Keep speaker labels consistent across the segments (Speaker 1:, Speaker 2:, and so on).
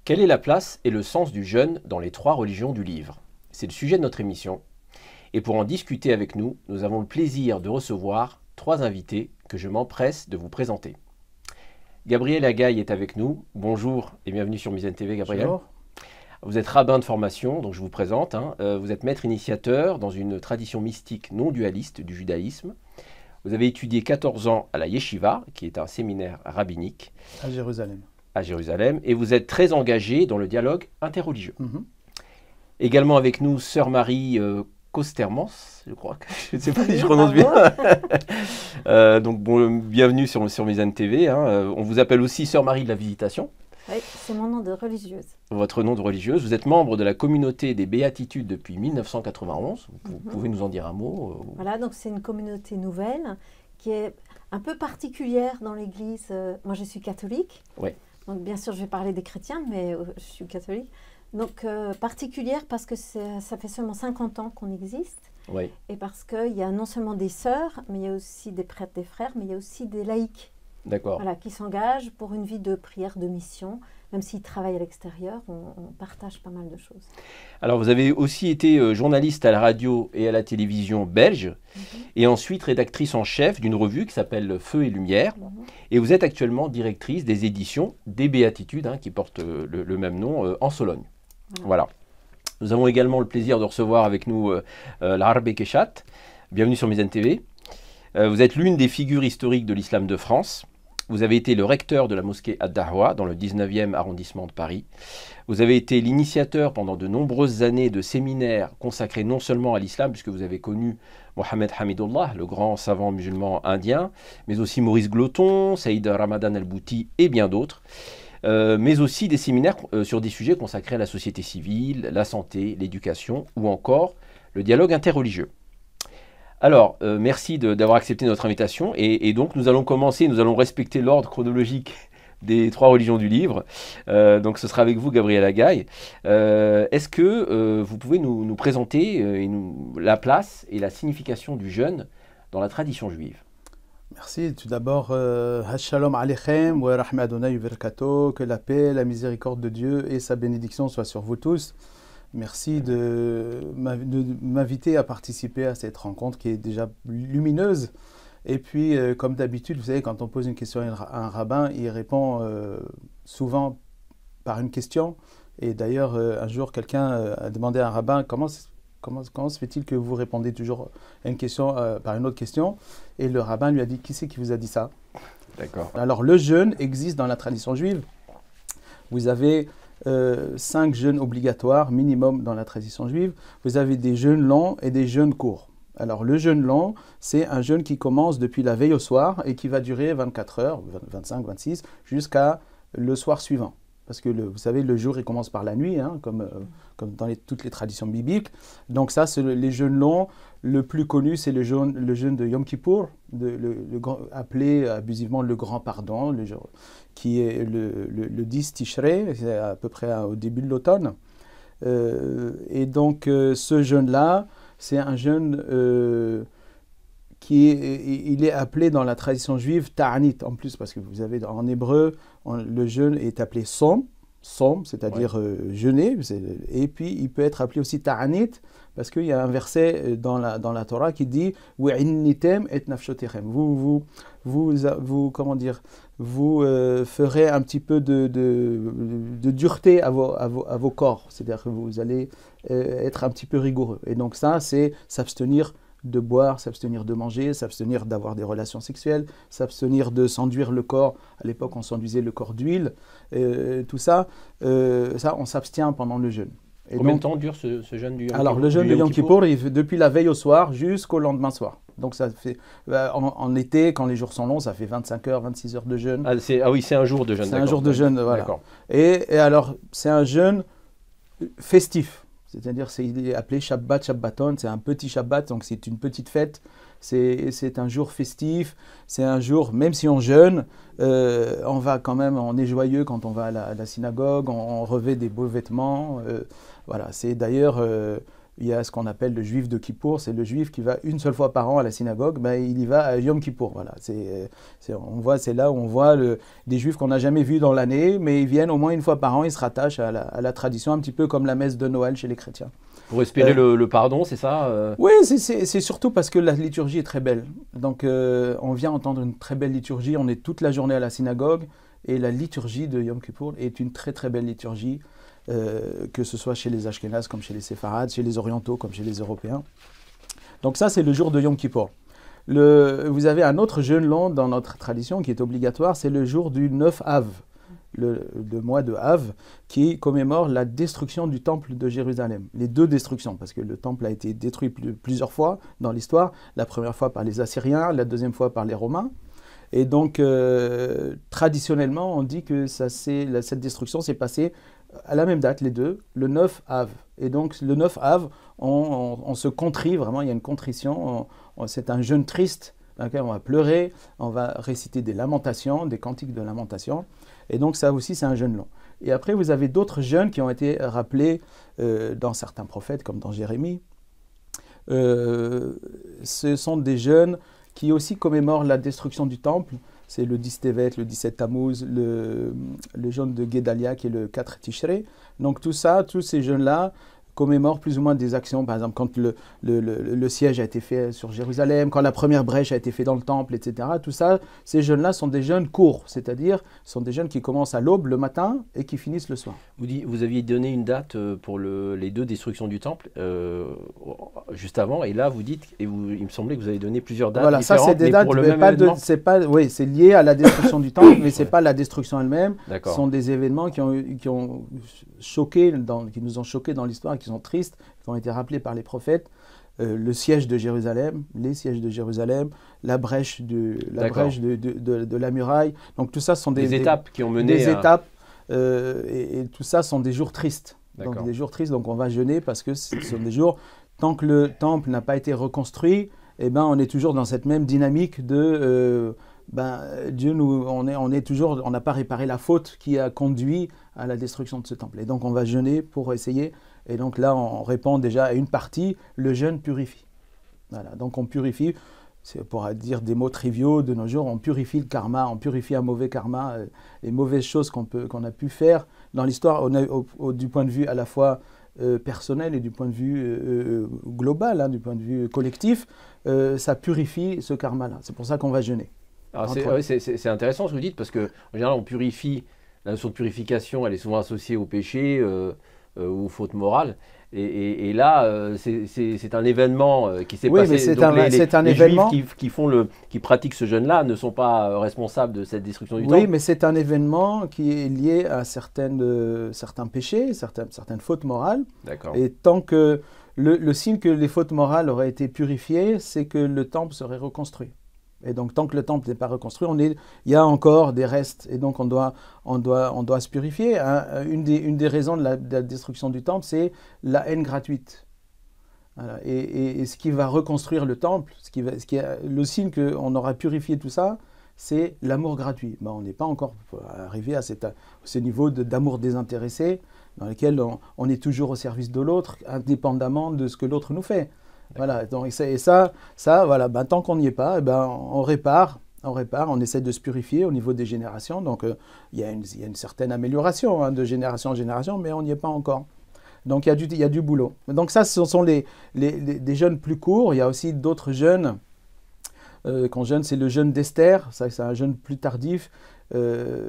Speaker 1: Quelle est la place et le sens du jeûne dans les trois religions du livre? C'est le sujet de notre émission. Et pour en discuter avec nous, nous avons le plaisir de recevoir trois invités que je m'empresse de vous présenter. Gabriel Agaï est avec nous. Bonjour et bienvenue sur Mizan TV, Gabriel.
Speaker 2: Bonjour.
Speaker 1: Vous êtes rabbin de formation, donc je vous présente. Vous êtes maître initiateur dans une tradition mystique non dualiste du judaïsme. Vous avez étudié 14 ans à la Yeshiva, qui est un séminaire rabbinique.
Speaker 2: À Jérusalem.
Speaker 1: À Jérusalem. Et vous êtes très engagé dans le dialogue interreligieux. Également avec nous, sœur Marie Kostermans, je crois, je ne sais pas si je prononce bien. Donc bon, bienvenue sur Mizan TV. On vous appelle aussi sœur Marie de la Visitation.
Speaker 3: Oui, c'est mon nom de religieuse.
Speaker 1: Votre nom de religieuse. Vous êtes membre de la communauté des Béatitudes depuis 1991. Vous pouvez nous en dire un mot
Speaker 3: Voilà, donc c'est une communauté nouvelle qui est un peu particulière dans l'Église. Moi, je suis catholique.
Speaker 1: Oui.
Speaker 3: Donc bien sûr, je vais parler des chrétiens, mais je suis catholique. Donc particulière parce que ça fait seulement 50 ans qu'on existe.
Speaker 1: Oui.
Speaker 3: Et parce qu'il y a non seulement des sœurs, mais il y a aussi des prêtres, des frères, mais il y a aussi des laïcs.
Speaker 1: D'accord.
Speaker 3: Voilà, qui s'engagent pour une vie de prière, de mission. Même s'ils travaillent à l'extérieur, on partage pas mal de choses.
Speaker 1: Alors, vous avez aussi été journaliste à la radio et à la télévision belge, et ensuite rédactrice en chef d'une revue qui s'appelle Feu et Lumière. Et vous êtes actuellement directrice des éditions des Béatitudes, qui portent le même nom, en Sologne. Voilà. Nous avons également le plaisir de recevoir avec nous l'Arbe Keshat. Bienvenue sur Mizan TV. Vous êtes l'une des figures historiques de l'islam de France. Vous avez été le recteur de la mosquée Ad-Dahwa dans le 19e arrondissement de Paris. Vous avez été l'initiateur pendant de nombreuses années de séminaires consacrés non seulement à l'islam, puisque vous avez connu Mohamed Hamidullah, le grand savant musulman indien, mais aussi Maurice Gloton, Saïd Ramadan al-Bouti et bien d'autres. Mais aussi des séminaires sur des sujets consacrés à la société civile, la santé, l'éducation ou encore le dialogue interreligieux. Alors, merci d'avoir accepté notre invitation et donc nous allons commencer, nous allons respecter l'ordre chronologique des trois religions du livre. Donc ce sera avec vous, Gabriel Agaï. Est-ce que vous pouvez nous présenter la place et la signification du jeûne dans la tradition juive?
Speaker 2: Merci. Tout d'abord, Shalom Aleichem, wa Rahma Adonai Uverkato, que la paix, la miséricorde de Dieu et sa bénédiction soient sur vous tous. Merci de m'inviter à participer à cette rencontre qui est déjà lumineuse. Et puis, comme d'habitude, vous savez, quand on pose une question à un rabbin, il répond souvent par une question. Et d'ailleurs, un jour, quelqu'un a demandé à un rabbin comment se fait-il que vous répondez toujours à une question par une autre question? Et le rabbin lui a dit, qui c'est qui vous a dit ça?
Speaker 1: D'accord.
Speaker 2: Alors, le jeûne existe dans la tradition juive. Vous avez 5 jeûnes obligatoires minimum dans la tradition juive. Vous avez des jeûnes longs et des jeûnes courts. Alors le jeûne long, c'est un jeûne qui commence depuis la veille au soir et qui va durer 24 heures, 25, 26, jusqu'à le soir suivant. Parce que vous savez, le jour il commence par la nuit, comme dans toutes les traditions bibliques. Donc ça, c'est les jeûnes longs. Le plus connu, c'est le jeûne de Yom Kippour, appelé abusivement le grand pardon, qui est le 10 Tishrei, c'est à peu près au début de l'automne. Et donc ce jeûne-là, c'est un jeûne il est appelé dans la tradition juive Ta'anit en plus, parce que vous avez en hébreu, le jeûne est appelé Som, c'est-à-dire jeûner, et puis il peut être appelé aussi Ta'anit, parce qu'il y a un verset dans la Torah qui dit Wa'innitem et nafshotechem. Vous ferez un petit peu de dureté à vos corps, c'est-à-dire que vous allez être un petit peu rigoureux. Et donc ça, c'est s'abstenir de boire, s'abstenir de manger, s'abstenir d'avoir des relations sexuelles, s'abstenir de s'enduire le corps. À l'époque, on s'enduisait le corps d'huile. Tout ça, on s'abstient pendant le jeûne. Et
Speaker 1: combien de temps dure ce jeûne du Yom Kippour?
Speaker 2: Alors, le jeûne de Yom Kippour, depuis la veille au soir jusqu'au lendemain soir. Donc, ça fait, en été, quand les jours sont longs, ça fait 25 heures, 26 heures de jeûne.
Speaker 1: Ah oui, c'est un jour de jeûne.
Speaker 2: C'est un jour de jeûne, voilà. Et alors, c'est un jeûne festif. C'est-à-dire, il est appelé Shabbat, Shabbaton, c'est un petit Shabbat, donc c'est une petite fête, c'est un jour festif, c'est un jour, même si on jeûne, on va quand même, on est joyeux quand on va à la synagogue, on revêt des beaux vêtements, voilà, c'est d'ailleurs il y a ce qu'on appelle le juif de Kippour, c'est le juif qui va une seule fois par an à la synagogue, ben, il y va à Yom Kippour. Voilà. C'est là où on voit des juifs qu'on n'a jamais vus dans l'année, mais ils viennent au moins une fois par an, ils se rattachent à la tradition, un petit peu comme la messe de Noël chez les chrétiens.
Speaker 1: Pour espérer le pardon, c'est ça
Speaker 2: Oui, c'est surtout parce que la liturgie est très belle. Donc on vient entendre une très belle liturgie, on est toute la journée à la synagogue, et la liturgie de Yom Kippour est une très très belle liturgie. Que ce soit chez les Ashkénazes comme chez les Séfarades, chez les Orientaux comme chez les Européens. Donc ça, c'est le jour de Yom Kippour. Vous avez un autre jeûne long dans notre tradition qui est obligatoire, c'est le jour du 9 Av, le mois de Av, qui commémore la destruction du temple de Jérusalem. Les deux destructions, parce que le temple a été détruit plusieurs fois dans l'histoire, la première fois par les Assyriens, la deuxième fois par les Romains. Et donc, traditionnellement, on dit que cette destruction s'est passée à la même date, les deux, le 9 Av. Et donc, le 9 Av, on se contrit, vraiment, il y a une contrition. C'est un jeûne triste dans lequel on va pleurer, on va réciter des lamentations, des cantiques de lamentation. Et donc, ça aussi, c'est un jeûne long. Et après, vous avez d'autres jeûnes qui ont été rappelés dans certains prophètes, comme dans Jérémie. Ce sont des jeûnes qui aussi commémorent la destruction du temple. C'est le 10 Tevet, le 17 Tammuz, le jeûne de Guédalia qui est le 4 Tishrei. Donc tout ça, tous ces jeûnes-là commémorent plus ou moins des actions. Par exemple, quand le siège a été fait sur Jérusalem, quand la première brèche a été faite dans le temple, etc. Tout ça, ces jeûnes-là sont des jeûnes courts, c'est-à-dire sont des jeûnes qui commencent à l'aube le matin et qui finissent le soir.
Speaker 1: Vous aviez donné une date pour les deux destructions du temple juste avant, et là vous dites, il me semblait que vous avez donné plusieurs dates
Speaker 2: voilà,
Speaker 1: différentes,
Speaker 2: ça c'est des dates,
Speaker 1: pour le même événement.
Speaker 2: Oui, c'est lié à la destruction du temple, mais c'est pas la destruction elle-même.
Speaker 1: D'accord.
Speaker 2: Ce sont des événements qui ont choqué, qui nous ont choqués dans l'histoire, qui sont tristes, qui ont été rappelés par les prophètes. Le siège de Jérusalem, les sièges de Jérusalem, la brèche de la muraille. Donc tout ça sont des
Speaker 1: étapes qui ont mené
Speaker 2: des étapes, et tout ça sont des jours tristes. Donc des jours tristes, donc on va jeûner parce que ce sont des jours, tant que le temple n'a pas été reconstruit, eh ben, on est toujours dans cette même dynamique de Dieu on est toujours, on n'a pas réparé la faute qui a conduit à la destruction de ce temple. Et donc on va jeûner pour essayer. Et donc là, on répond déjà à une partie, le jeûne purifie. Voilà, donc on purifie, c'est pour dire des mots triviaux de nos jours, on purifie le karma, on purifie un mauvais karma, les mauvaises choses qu'on a pu faire dans l'histoire, du point de vue à la fois personnel et du point de vue global, hein, du point de vue collectif, ça purifie ce karma-là. C'est pour ça qu'on va jeûner.
Speaker 1: C'est intéressant ce que vous dites, parce qu'en général, on purifie, la notion de purification, elle est souvent associée au péché, ou faute morale. Et là, c'est un événement qui s'est passé.
Speaker 2: Mais c'est un événement
Speaker 1: Juifs qui pratiquent ce jeûne-là ne sont pas responsables de cette destruction du temple.
Speaker 2: Oui, mais c'est un événement qui est lié à certains péchés, certaines fautes morales.
Speaker 1: D'accord.
Speaker 2: Et tant que le signe que les fautes morales auraient été purifiées, c'est que le temple serait reconstruit. Et donc, tant que le temple n'est pas reconstruit, il y a encore des restes. Et donc, on doit se purifier. Hein. Une des raisons de la destruction du temple, c'est la haine gratuite. Voilà. Et ce qui va reconstruire le temple, le signe qu'on aura purifié tout ça, c'est l'amour gratuit. Ben, on n'est pas encore arrivé à ce niveau d'amour désintéressé, dans lequel on est toujours au service de l'autre, indépendamment de ce que l'autre nous fait. Voilà, donc, voilà, ben, tant qu'on n'y est pas, ben, on répare, on essaie de se purifier au niveau des générations. Donc il y a une certaine amélioration, hein, de génération en génération, mais on n'y est pas encore. Donc il y a du boulot. Donc ça, ce sont des jeûnes plus courts. Il y a aussi d'autres jeûnes. Quand jeûne, c'est le jeûne d'Esther. Ça, c'est un jeûne plus tardif.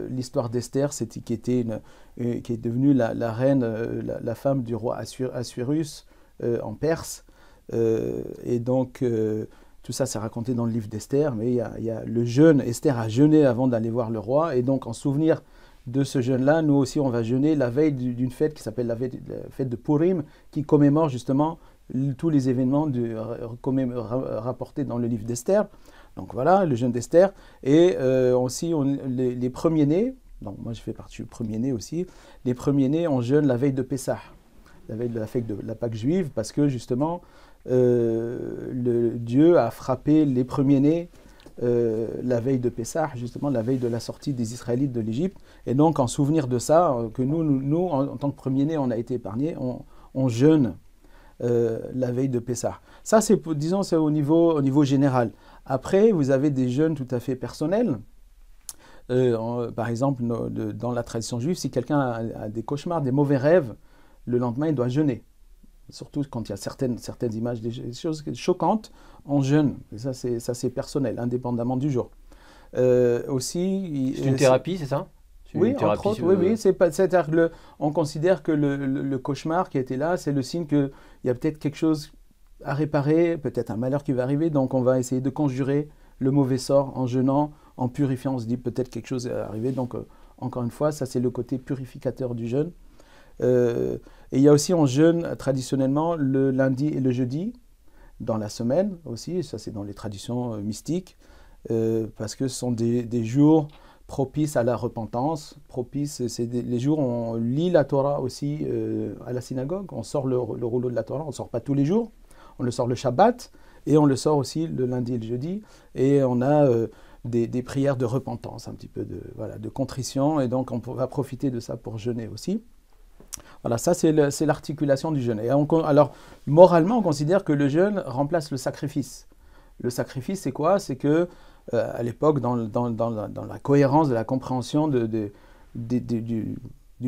Speaker 2: L'histoire d'Esther, qui est devenue la reine, la femme du roi Assuérus en Perse. Et donc, tout ça, c'est raconté dans le livre d'Esther, mais il y a le jeûne. Esther a jeûné avant d'aller voir le roi, et donc en souvenir de ce jeûne-là, nous aussi, on va jeûner la veille d'une fête qui s'appelle la fête de Purim, qui commémore justement tous les événements rapportés dans le livre d'Esther. Donc voilà, le jeûne d'Esther. Et aussi, les premiers-nés, donc moi je fais partie du premier-né aussi, les premiers-nés, on jeûne la veille de Pessah, la veille de la fête de la Pâque juive, parce que justement, Dieu a frappé les premiers-nés la veille de Pessah, justement la veille de la sortie des Israélites de l'Égypte. Et donc en souvenir de ça, que nous en tant que premiers-nés, on a été épargnés, on jeûne la veille de Pessah. Ça, disons, c'est au niveau général. Après, vous avez des jeûnes tout à fait personnels. Par exemple, dans la tradition juive, si quelqu'un a des cauchemars, des mauvais rêves, le lendemain, il doit jeûner. Surtout quand il y a certaines images, des choses choquantes, on jeûne. Et ça, c'est personnel, indépendamment du jour. Aussi,
Speaker 1: c'est une thérapie, c'est ça?
Speaker 2: Oui, entre autres, oui. C'est-à-dire on considère que le cauchemar qui était là, c'est le signe qu'il y a peut-être quelque chose à réparer, peut-être un malheur qui va arriver, donc on va essayer de conjurer le mauvais sort en jeûnant, en purifiant. On se dit peut-être quelque chose est arrivé, donc encore une fois, ça c'est le côté purificateur du jeûne. Et il y a aussi, on jeûne traditionnellement le lundi et le jeudi, dans la semaine aussi, ça c'est dans les traditions mystiques, parce que ce sont des jours propices à la repentance, c'est les jours où on lit la Torah aussi à la synagogue, on sort le rouleau de la Torah, on ne sort pas tous les jours, on le sort le Shabbat, et on le sort aussi le lundi et le jeudi, et on a des prières de repentance, un petit peu de contrition, et donc on va profiter de ça pour jeûner aussi. Voilà, ça c'est l'articulation du jeûne. Et alors, moralement, on considère que le jeûne remplace le sacrifice. Le sacrifice, c'est quoi? C'est que, à l'époque, dans la cohérence de la compréhension du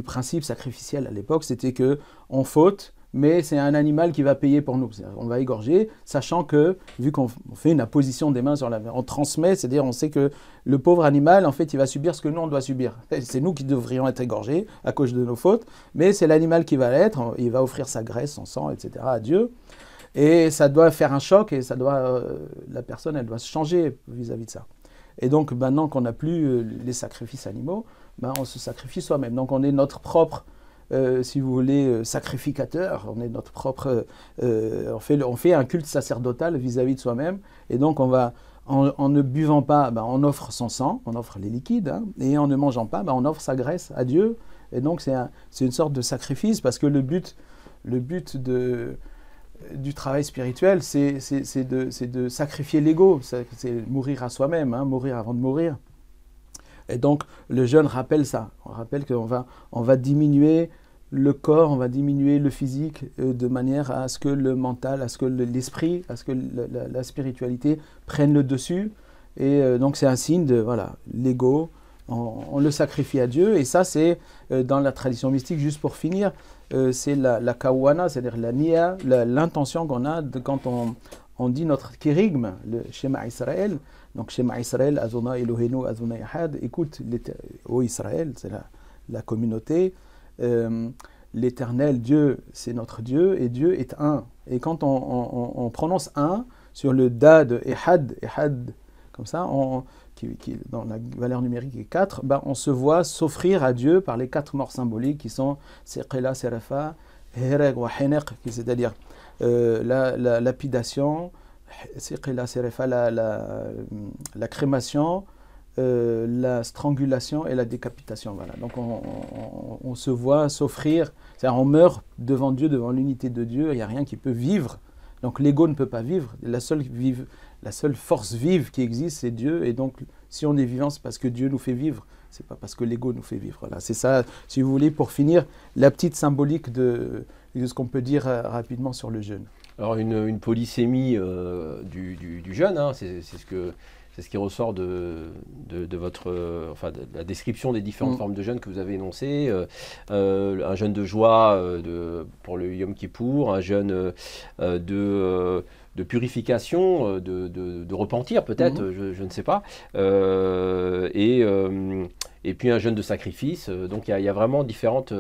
Speaker 2: principe sacrificiel à l'époque, c'était qu'on faute, mais c'est un animal qui va payer pour nous. On va égorger, sachant que, vu qu'on fait une apposition des mains sur la main, on transmet, c'est-à-dire on sait que le pauvre animal, en fait, il va subir ce que nous, on doit subir. C'est nous qui devrions être égorgés à cause de nos fautes, mais c'est l'animal qui va l'être, il va offrir sa graisse, son sang, etc. à Dieu. Et ça doit faire un choc, et la personne, elle doit se changer vis-à-vis de ça. Et donc, maintenant qu'on n'a plus les sacrifices animaux, on se sacrifie soi-même. Donc, on est notre propre... si vous voulez, sacrificateur, on est notre propre... on fait un culte sacerdotal vis-à-vis de soi-même, et donc en ne buvant pas, on offre son sang, on offre les liquides, et en ne mangeant pas, on offre sa graisse à Dieu, et donc c'est une sorte de sacrifice, parce que le but du travail spirituel, c'est de sacrifier l'ego, c'est mourir à soi-même, mourir avant de mourir. Et donc, le jeûne rappelle ça. On rappelle qu'on va diminuer le corps, on va diminuer le physique de manière à ce que le mental, à ce que l'esprit, à ce que la spiritualité prenne le dessus. Et donc, c'est un signe de, l'ego, on le sacrifie à Dieu. Et ça, c'est dans la tradition mystique, juste pour finir, c'est la kawana, c'est-à-dire la niya, l'intention qu'on a quand on dit notre kérigme, le Shema Israël. Donc, Shema Israël, Azona Eloheinu, Azona Yahad, écoute, ô Israël, c'est la communauté, l'éternel Dieu, c'est notre Dieu, et Dieu est un. Et quand on prononce un sur le da de Ehad, comme ça, qui dans la valeur numérique est 4, on se voit s'offrir à Dieu par les 4 morts symboliques qui sont Seqela, Serafa, Hereg wa Heneq, c'est-à-dire la lapidation, Seqela, Serafa, la crémation, la strangulation et la décapitation. Voilà. Donc on se voit s'offrir, c'est-à-dire on meurt devant Dieu, devant l'unité de Dieu, il n'y a rien qui peut vivre. Donc l'ego ne peut pas vivre, la seule force vive qui existe, c'est Dieu, et donc si on est vivant, c'est parce que Dieu nous fait vivre, c'est pas parce que l'ego nous fait vivre. Voilà. C'est ça, si vous voulez, pour finir, la petite symbolique de ce qu'on peut dire rapidement sur le jeûne.
Speaker 1: Alors une polysémie du jeûne, c'est ce qui ressort de votre, de la description des différentes formes de jeûne que vous avez énoncées. Un jeûne de joie pour le Yom Kippour, un jeûne de purification, de repentir peut-être, je ne sais pas, et puis un jeûne de sacrifice. Donc il y a vraiment différentes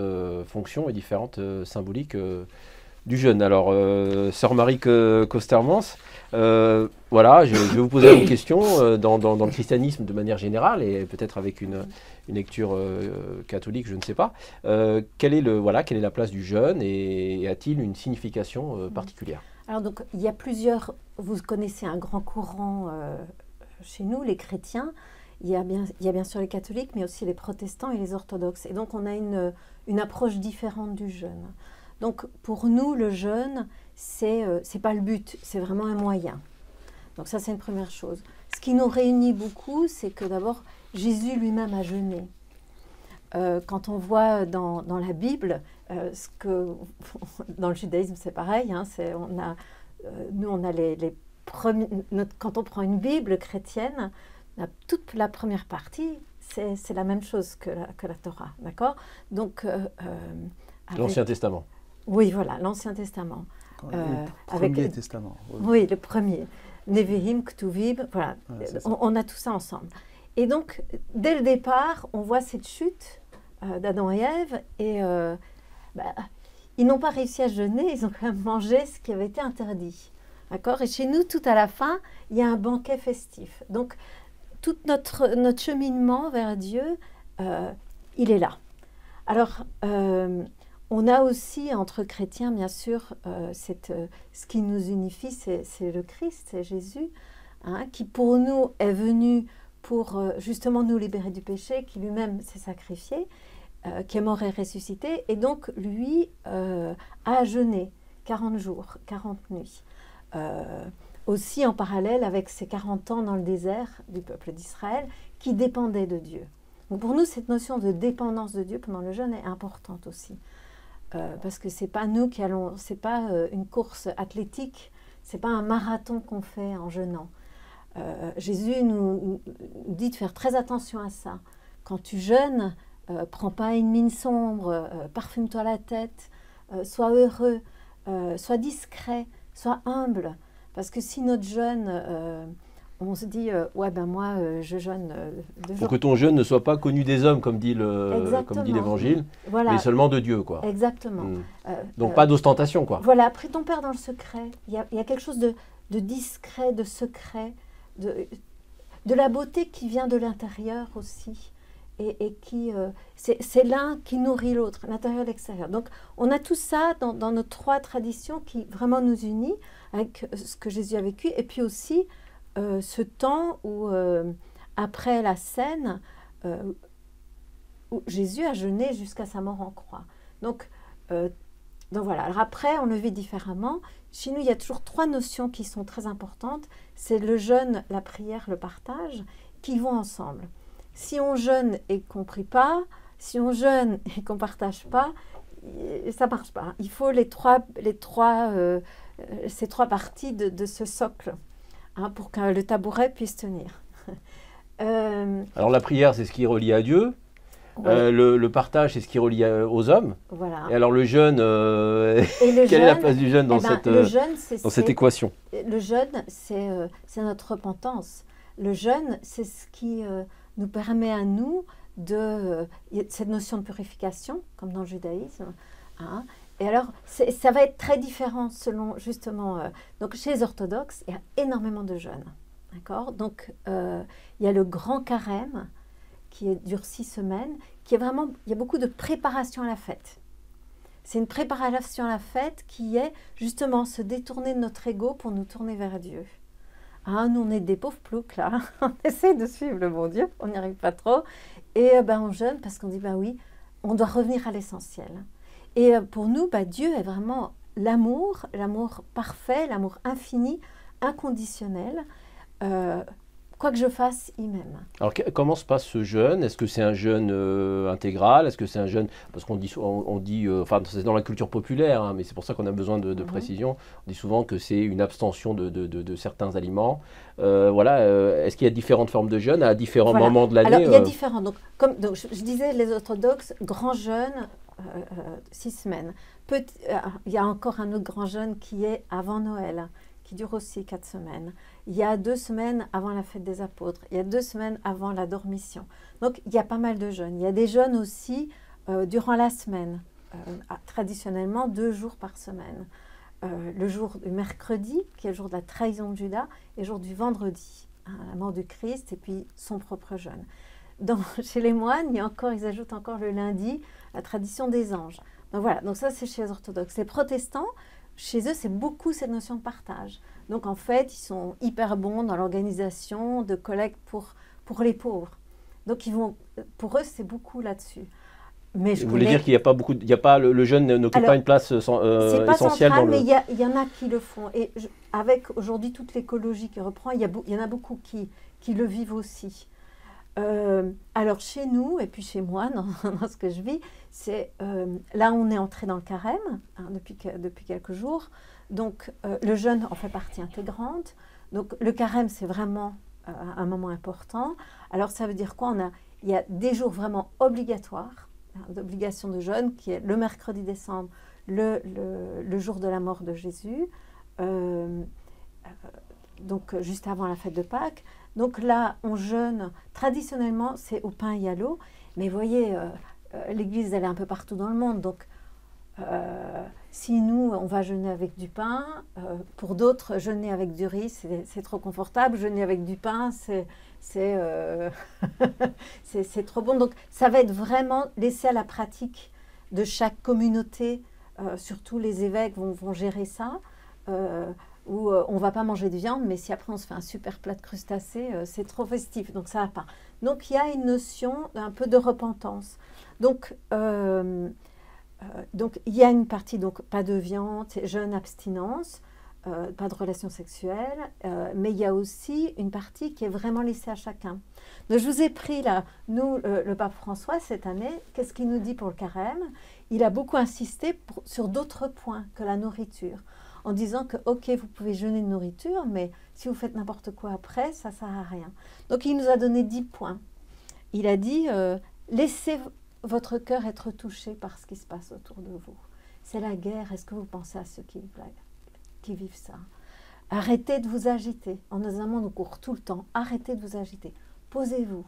Speaker 1: fonctions et différentes symboliques du jeûne. Alors, Sœur Marie Costermans, voilà, je vais vous poser une question dans le christianisme de manière générale et peut-être avec une lecture catholique, je ne sais pas. Quelle est la place du jeûne et a-t-il une signification particulière?
Speaker 3: Alors donc, il y a plusieurs, vous connaissez un grand courant chez nous, les chrétiens. Il y a bien sûr les catholiques, mais aussi les protestants et les orthodoxes. Et donc, on a une approche différente du jeûne. Donc, pour nous, le jeûne, c'est pas le but, c'est vraiment un moyen. Donc ça, c'est une première chose. Ce qui nous réunit beaucoup, c'est que d'abord, Jésus lui-même a jeûné. quand on voit dans la Bible, dans le judaïsme c'est pareil, hein, nous on a les premiers, quand on prend une Bible chrétienne, toute la première partie, c'est la même chose que la Torah, d'accord? Donc,
Speaker 1: l'Ancien Testament.
Speaker 3: Oui, voilà, l'Ancien Testament.
Speaker 2: Le premier Testament.
Speaker 3: Oui, le premier. Nevi'im, Ktuvim, voilà, on a tout ça ensemble. Et donc, dès le départ, on voit cette chute d'Adam et Ève, et ils n'ont pas réussi à jeûner, ils ont quand même mangé ce qui avait été interdit. D'accord? Et chez nous, tout à la fin, il y a un banquet festif. Donc, tout notre cheminement vers Dieu, il est là. Alors, on a aussi, entre chrétiens, bien sûr, ce qui nous unifie, c'est le Christ, c'est Jésus, hein, qui pour nous est venu pour justement nous libérer du péché, qui lui-même s'est sacrifié, qui est mort et ressuscité. Et donc, lui a jeûné 40 jours, 40 nuits. Aussi en parallèle avec ses 40 ans dans le désert du peuple d'Israël, qui dépendait de Dieu. Donc pour nous, cette notion de dépendance de Dieu pendant le jeûne est importante aussi. Parce que c'est pas nous qui allons, c'est pas une course athlétique, c'est pas un marathon qu'on fait en jeûnant. Jésus nous dit de faire très attention à ça. Quand tu jeûnes, prends pas une mine sombre, parfume-toi la tête, sois heureux, sois discret, sois humble. Parce que si notre jeûne, on se dit, ouais ben moi je jeûne 2 jours.
Speaker 1: Pour que ton jeûne ne soit pas connu des hommes, comme dit l'Évangile,
Speaker 3: voilà.
Speaker 1: Mais seulement de Dieu, quoi.
Speaker 3: Exactement.
Speaker 1: Donc pas d'ostentation, quoi.
Speaker 3: Voilà, prie ton Père dans le secret. Il y a quelque chose de discret, de secret, de la beauté qui vient de l'intérieur aussi. Et qui, c'est l'un qui nourrit l'autre, l'intérieur et l'extérieur. Donc, on a tout ça dans nos 3 traditions qui vraiment nous unissent avec ce que Jésus a vécu. Et puis aussi, ce temps où, après la scène, où Jésus a jeûné jusqu'à sa mort en croix. Donc voilà. Alors après, on le vit différemment. Chez nous, il y a toujours 3 notions qui sont très importantes. C'est le jeûne, la prière, le partage, qui vont ensemble. Si on jeûne et qu'on ne prie pas, si on jeûne et qu'on ne partage pas, ça ne marche pas. Il faut ces 3 parties de ce socle, hein, pour que le tabouret puisse tenir.
Speaker 1: Alors la prière, c'est ce qui est relié à Dieu. Ouais. Le partage, c'est ce qui est relié aux hommes.
Speaker 3: Voilà.
Speaker 1: Et alors le jeûne, quelle est la place du jeûne dans cette équation?
Speaker 3: Le jeûne, c'est notre repentance. Le jeûne, c'est ce qui nous permet à nous cette notion de purification, comme dans le judaïsme. Hein. Et alors, ça va être très différent selon, justement... donc, chez les orthodoxes, il y a énormément de jeûnes. D'accord? Donc, il y a le grand carême, qui dure 6 semaines, qui est vraiment... Il y a beaucoup de préparation à la fête. C'est une préparation à la fête qui est, justement, se détourner de notre ego pour nous tourner vers Dieu. Ah, nous, on est des pauvres ploucs, là. On essaie de suivre le bon Dieu, on n'y arrive pas trop. Et on jeûne parce qu'on dit, oui, on doit revenir à l'essentiel. Et pour nous, Dieu est vraiment l'amour parfait, l'amour infini, inconditionnel. Quoi que je fasse, il m'aime.
Speaker 1: Alors, comment se passe ce jeûne? Est-ce que c'est un jeûne intégral? Est-ce que c'est un jeûne... Parce qu'on dit, enfin, c'est dans la culture populaire, hein, mais c'est pour ça qu'on a besoin de précision. On dit souvent que c'est une abstention de certains aliments. Est-ce qu'il y a différentes formes de jeûne à différents moments de l'année?
Speaker 3: Alors, il y a différents. Donc je disais, les orthodoxes, grand jeûne, 6 semaines. Il y a encore un autre grand jeûne qui est avant Noël, qui dure aussi 4 semaines. Il y a 2 semaines avant la fête des apôtres. Il y a 2 semaines avant la dormition. Donc, il y a pas mal de jeûnes. Il y a des jeûnes aussi durant la semaine. Traditionnellement, 2 jours par semaine. Le jour du mercredi, qui est le jour de la trahison de Judas, et le jour du vendredi, hein, la mort du Christ, et puis son propre jeûne. Chez les moines, ils ajoutent encore le lundi, la tradition des anges. Donc voilà, donc ça c'est chez les orthodoxes. Les protestants, chez eux, c'est beaucoup cette notion de partage. Donc en fait, ils sont hyper bons dans l'organisation de collecte pour les pauvres. Donc pour eux, c'est beaucoup là-dessus.
Speaker 1: Mais vous voulez dire qu'il n'y a pas beaucoup, le jeûne n'occupe pas une place essentielle
Speaker 3: central,
Speaker 1: dans le...
Speaker 3: mais il y en a qui le font. Et avec aujourd'hui toute l'écologie qui reprend, il y en a beaucoup qui le vivent aussi. Alors chez nous, et puis chez moi, dans ce que je vis, c'est là on est entré dans le carême hein, depuis quelques jours. Donc le jeûne en fait partie intégrante. Donc le carême, c'est vraiment un moment important. Alors ça veut dire quoi? Il y a des jours vraiment obligatoires, hein, d'obligation de jeûne, qui est le mercredi décembre, le jour de la mort de Jésus, donc juste avant la fête de Pâques. Donc là, on jeûne, traditionnellement, c'est au pain et à l'eau. Mais vous voyez, l'Église, elle est un peu partout dans le monde. Donc, si nous, on va jeûner avec du pain, pour d'autres, jeûner avec du riz, c'est trop confortable. Jeûner avec du pain, c'est trop bon. Donc, ça va être vraiment laissé à la pratique de chaque communauté. Surtout les évêques vont gérer ça. Où on ne va pas manger de viande, mais si après on se fait un super plat de crustacés, c'est trop festif, donc ça ne va pas. Donc il y a une notion un peu de repentance. Donc il y a une partie, donc pas de viande, jeûne, abstinence, pas de relations sexuelles, mais il y a aussi une partie qui est vraiment laissée à chacun. Donc je vous ai pris là, nous, le pape François, cette année, qu'est-ce qu'il nous dit pour le carême? Il a beaucoup insisté sur d'autres points que la nourriture, en disant que, ok, vous pouvez jeûner de nourriture, mais si vous faites n'importe quoi après, ça ne sert à rien. Donc, il nous a donné 10 points. Il a dit, laissez votre cœur être touché par ce qui se passe autour de vous. C'est la guerre, est-ce que vous pensez à ceux qui vivent ça? Arrêtez de vous agiter. On est dans un monde où on court tout le temps. Arrêtez de vous agiter. Posez-vous.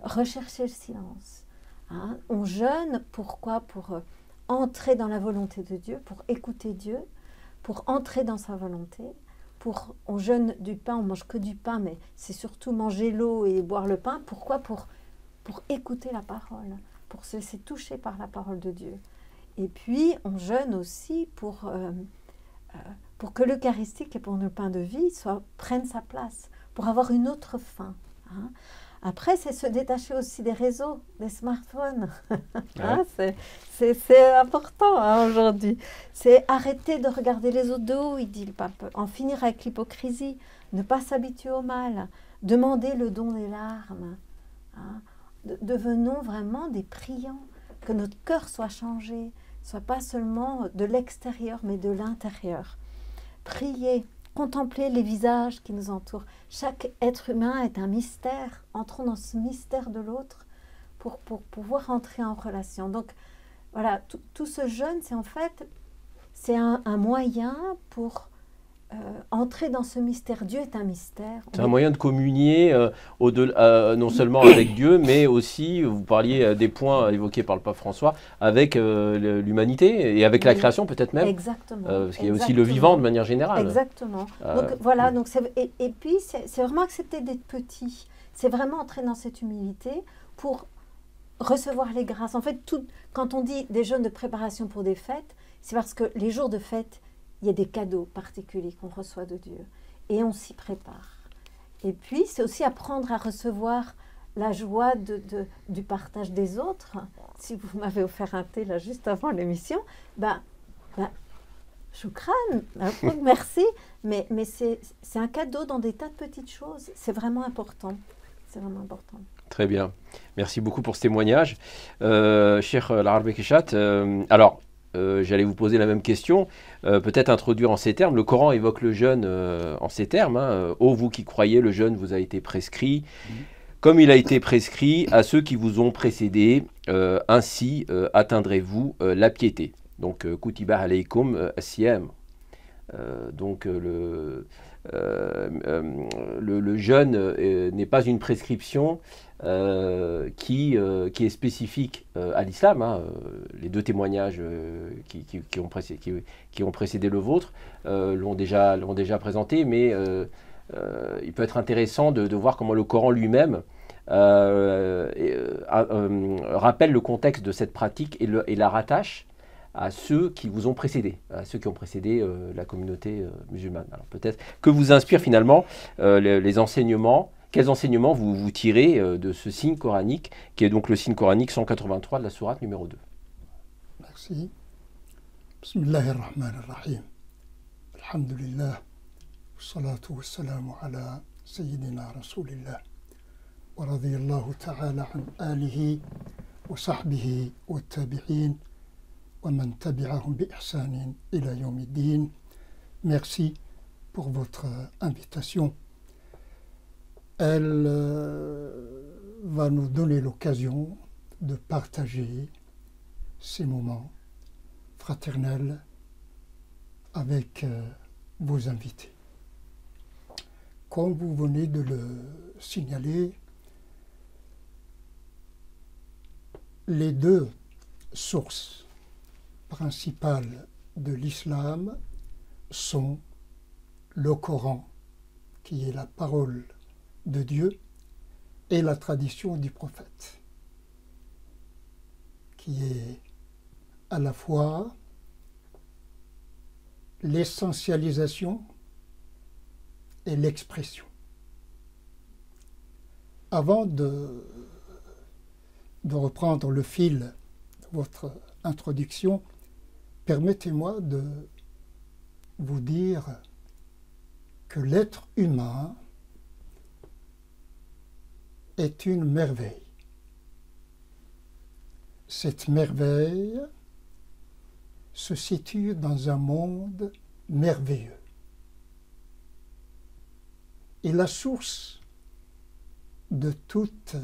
Speaker 3: Recherchez le silence. Hein? On jeûne, pourquoi? Pour entrer dans la volonté de Dieu, pour écouter Dieu, pour entrer dans sa volonté, on jeûne du pain, on mange que du pain, mais c'est surtout manger l'eau et boire le pain. Pourquoi? Pour écouter la parole, pour se laisser toucher par la parole de Dieu. Et puis, on jeûne aussi pour que l'Eucharistie, qui est pour nous le pain de vie, prenne sa place, pour avoir une autre fin. Hein. Après, c'est se détacher aussi des réseaux, des smartphones. Hein, c'est important hein, aujourd'hui. C'est arrêter de regarder les autres de haut, il dit le pape. En finir avec l'hypocrisie, ne pas s'habituer au mal, demander le don des larmes. Hein. Devenons vraiment des priants, que notre cœur soit changé, soit pas seulement de l'extérieur, mais de l'intérieur. Prier. Contempler les visages qui nous entourent. Chaque être humain est un mystère. Entrons dans ce mystère de l'autre pour pouvoir entrer en relation. Donc, voilà, tout ce jeûne, c'est en fait, c'est un moyen pour entrer dans ce mystère. Dieu est un mystère.
Speaker 1: C'est un moyen de communier non seulement avec Dieu, mais aussi, vous parliez des points évoqués par le pape François, avec l'humanité et avec la création peut-être même.
Speaker 3: Exactement.
Speaker 1: Parce qu'il y a aussi le vivant de manière générale.
Speaker 3: Exactement. Donc voilà, donc et puis c'est vraiment accepter d'être petit. C'est vraiment entrer dans cette humilité pour recevoir les grâces. En fait, quand on dit des jeûnes de préparation pour des fêtes, c'est parce que les jours de fête, il y a des cadeaux particuliers qu'on reçoit de Dieu et on s'y prépare. Et puis, c'est aussi apprendre à recevoir la joie du partage des autres. Si vous m'avez offert un thé là juste avant l'émission, choukran, merci, mais c'est un cadeau dans des tas de petites choses. C'est vraiment important. C'est vraiment important.
Speaker 1: Très bien. Merci beaucoup pour ce témoignage. Cheikh Al-Arbi Keshat, alors, j'allais vous poser la même question, peut-être introduire en ces termes. Le Coran évoque le jeûne en ces termes. Hein, ô vous qui croyez, le jeûne vous a été prescrit, comme il a été prescrit à ceux qui vous ont précédés, ainsi atteindrez-vous la piété. Donc, Kutiba alaykum as-siyam. Donc, le jeûne n'est pas une prescription qui est spécifique à l'islam. Hein. Les deux témoignages qui ont précédé le vôtre l'ont déjà présenté, mais il peut être intéressant de voir comment le Coran lui-même rappelle le contexte de cette pratique et la rattache à ceux qui vous ont précédé, à ceux qui ont précédé la communauté musulmane. Alors peut-être que vous inspirent finalement les enseignements. Quels enseignements vous tirez de ce signe coranique, qui est donc le signe coranique 183 de la sourate numéro 2?
Speaker 4: Merci. Bismillahirrahmanirrahim. Alhamdulillah. Wassalatu wassalamu ala Sayyidina Rasulillah. ورضي الله تعالى عن آله وصحبه والتابعين ومن تبعهم بإحسان إلى يوم الدين. Merci pour votre invitation. Elle va nous donner l'occasion de partager ces moments fraternels avec vos invités. Comme vous venez de le signaler, les deux sources principales de l'islam sont le Coran, qui est la parole de Dieu, et la tradition du prophète, qui est à la fois l'essentialisation et l'expression. Avant de reprendre le fil de votre introduction, permettez-moi de vous dire que l'être humain est une merveille. Cette merveille se situe dans un monde merveilleux. Et la source de toutes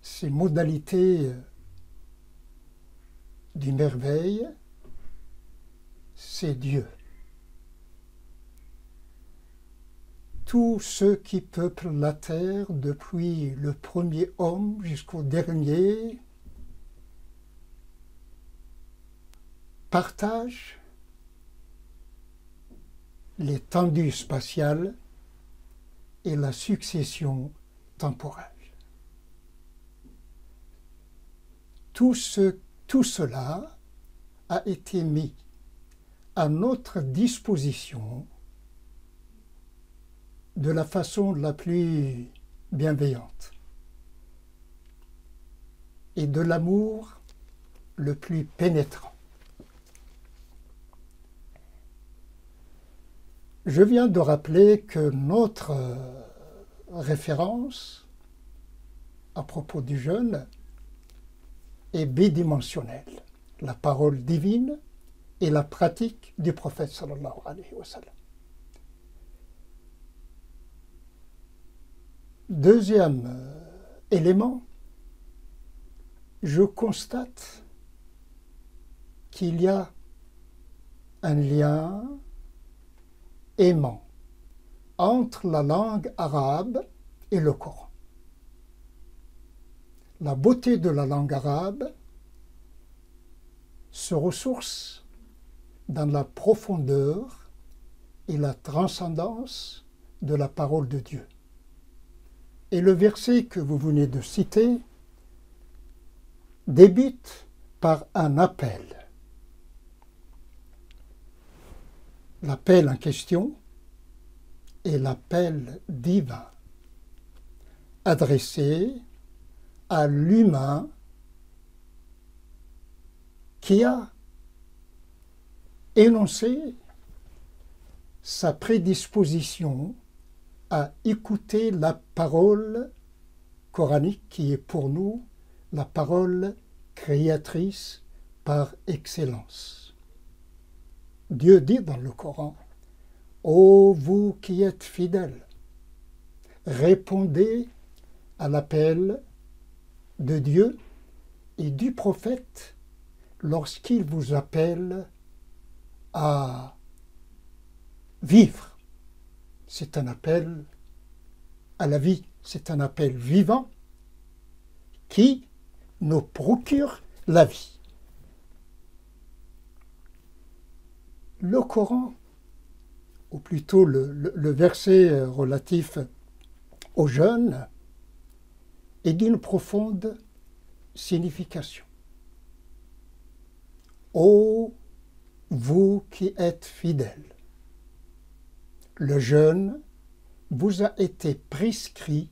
Speaker 4: ces modalités du merveille, c'est Dieu. Tous ceux qui peuplent la terre, depuis le premier homme jusqu'au dernier, partagent l'étendue spatiale et la succession temporelle. Tout cela a été mis à notre disposition de la façon la plus bienveillante et de l'amour le plus pénétrant. Je viens de rappeler que notre référence à propos du jeûne est bidimensionnelle, la parole divine et la pratique du prophète sallallahu alayhi wa sallam. Deuxième élément, je constate qu'il y a un lien aimant entre la langue arabe et le Coran. La beauté de la langue arabe se ressource dans la profondeur et la transcendance de la parole de Dieu. Et le verset que vous venez de citer débute par un appel. L'appel en question est l'appel divin, adressé à l'humain qui a énoncé sa prédisposition à écouter la parole coranique qui est pour nous la parole créatrice par excellence. Dieu dit dans le Coran: « Ô vous qui êtes fidèles, répondez à l'appel de Dieu et du prophète lorsqu'il vous appelle à vivre. » C'est un appel à la vie, c'est un appel vivant qui nous procure la vie. Le Coran, ou plutôt le verset relatif au jeûne, est d'une profonde signification. Ô vous qui êtes fidèles, le jeûne vous a été prescrit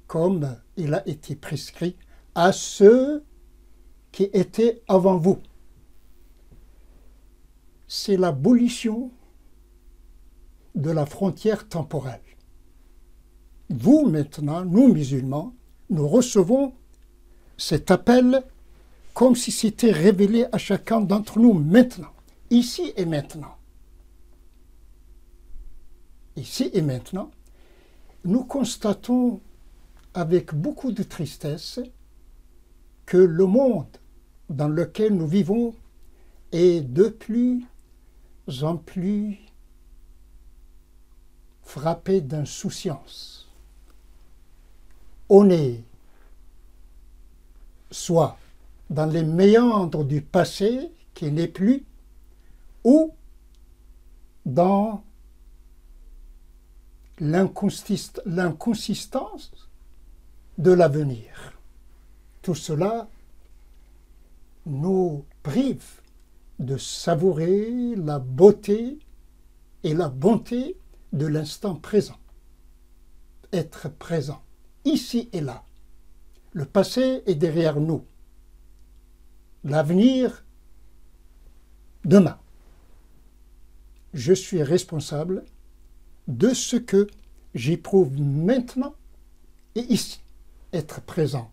Speaker 4: comme il a été prescrit à ceux qui étaient avant vous. C'est l'abolition de la frontière temporelle. vous maintenant, nous musulmans, nous recevons cet appel comme si c'était révélé à chacun d'entre nous maintenant, ici et maintenant. Ici et maintenant, nous constatons avec beaucoup de tristesse que le monde dans lequel nous vivons est de plus en plus frappé d'insouciance. On est soit dans les méandres du passé qui n'est plus, ou dans l'inconsistance de l'avenir. Tout cela nous prive de savourer la beauté et la bonté de l'instant présent. Être présent, ici et là. Le passé est derrière nous. L'avenir, demain. Je suis responsable de ce que j'éprouve maintenant et ici. Être présent,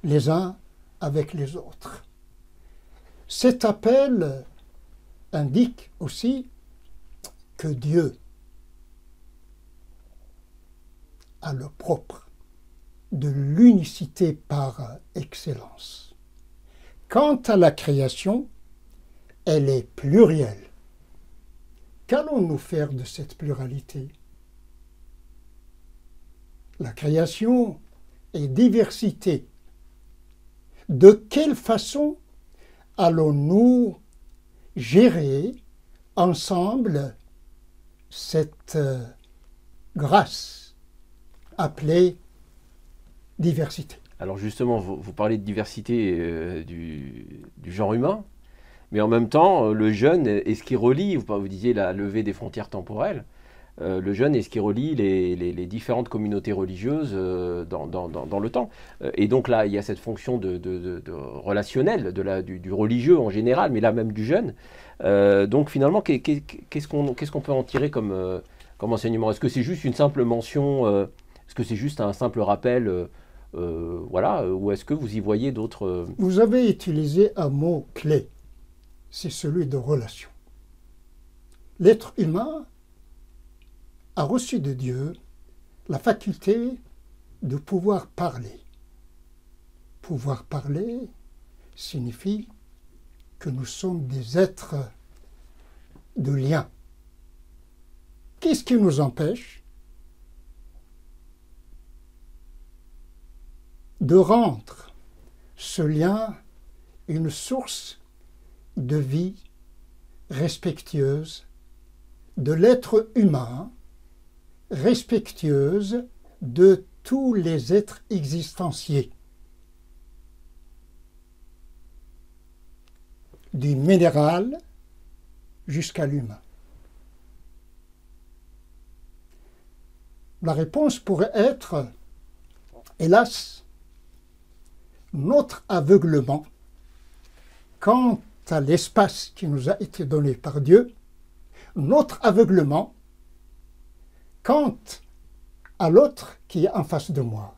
Speaker 4: les uns avec les autres. Cet appel indique aussi que Dieu a le propre de l'unicité par excellence. Quant à la création, elle est plurielle. Qu'allons-nous faire de cette pluralité? La création est diversité. De quelle façon allons-nous gérer ensemble cette grâce appelée diversité?
Speaker 1: Alors justement, vous parlez de diversité du genre humain, mais en même temps, le jeûne est ce qui relie, vous disiez la levée des frontières temporelles, le jeûne est ce qui relie les différentes communautés religieuses dans le temps. Et donc là, il y a cette fonction de relationnelle du religieux en général, mais là même du jeûne. Donc finalement, qu'est-ce qu'on peut en tirer comme enseignement? Est-ce que c'est juste une simple mention, est-ce que c'est juste un simple rappel, voilà, ou est-ce que vous y voyez d'autres...
Speaker 4: Vous avez utilisé un mot clé, c'est celui de relation. L'être humain a reçu de Dieu la faculté de pouvoir parler. Pouvoir parler signifie que nous sommes des êtres de lien. Qu'est-ce qui nous empêche de rendre ce lien une source de vie respectueuse de l'être humain, respectueuse de tous les êtres existentiels, du minéral jusqu'à l'humain? La réponse pourrait être, hélas, notre aveuglement quant à l'espace qui nous a été donné par Dieu, notre aveuglement quant à l'autre qui est en face de moi.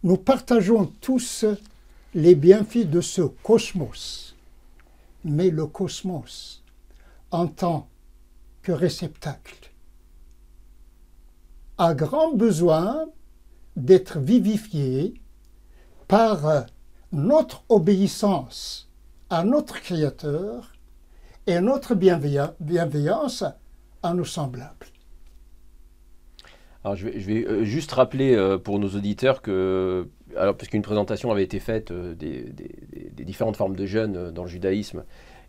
Speaker 4: Nous partageons tous les bienfaits de ce cosmos, mais le cosmos, en tant que réceptacle, a grand besoin d'être vivifié par notre obéissance à notre Créateur et notre bienveillance à nos semblables.
Speaker 1: Alors je vais juste rappeler pour nos auditeurs que, alors parce qu'une présentation avait été faite des différentes formes de jeûne dans le judaïsme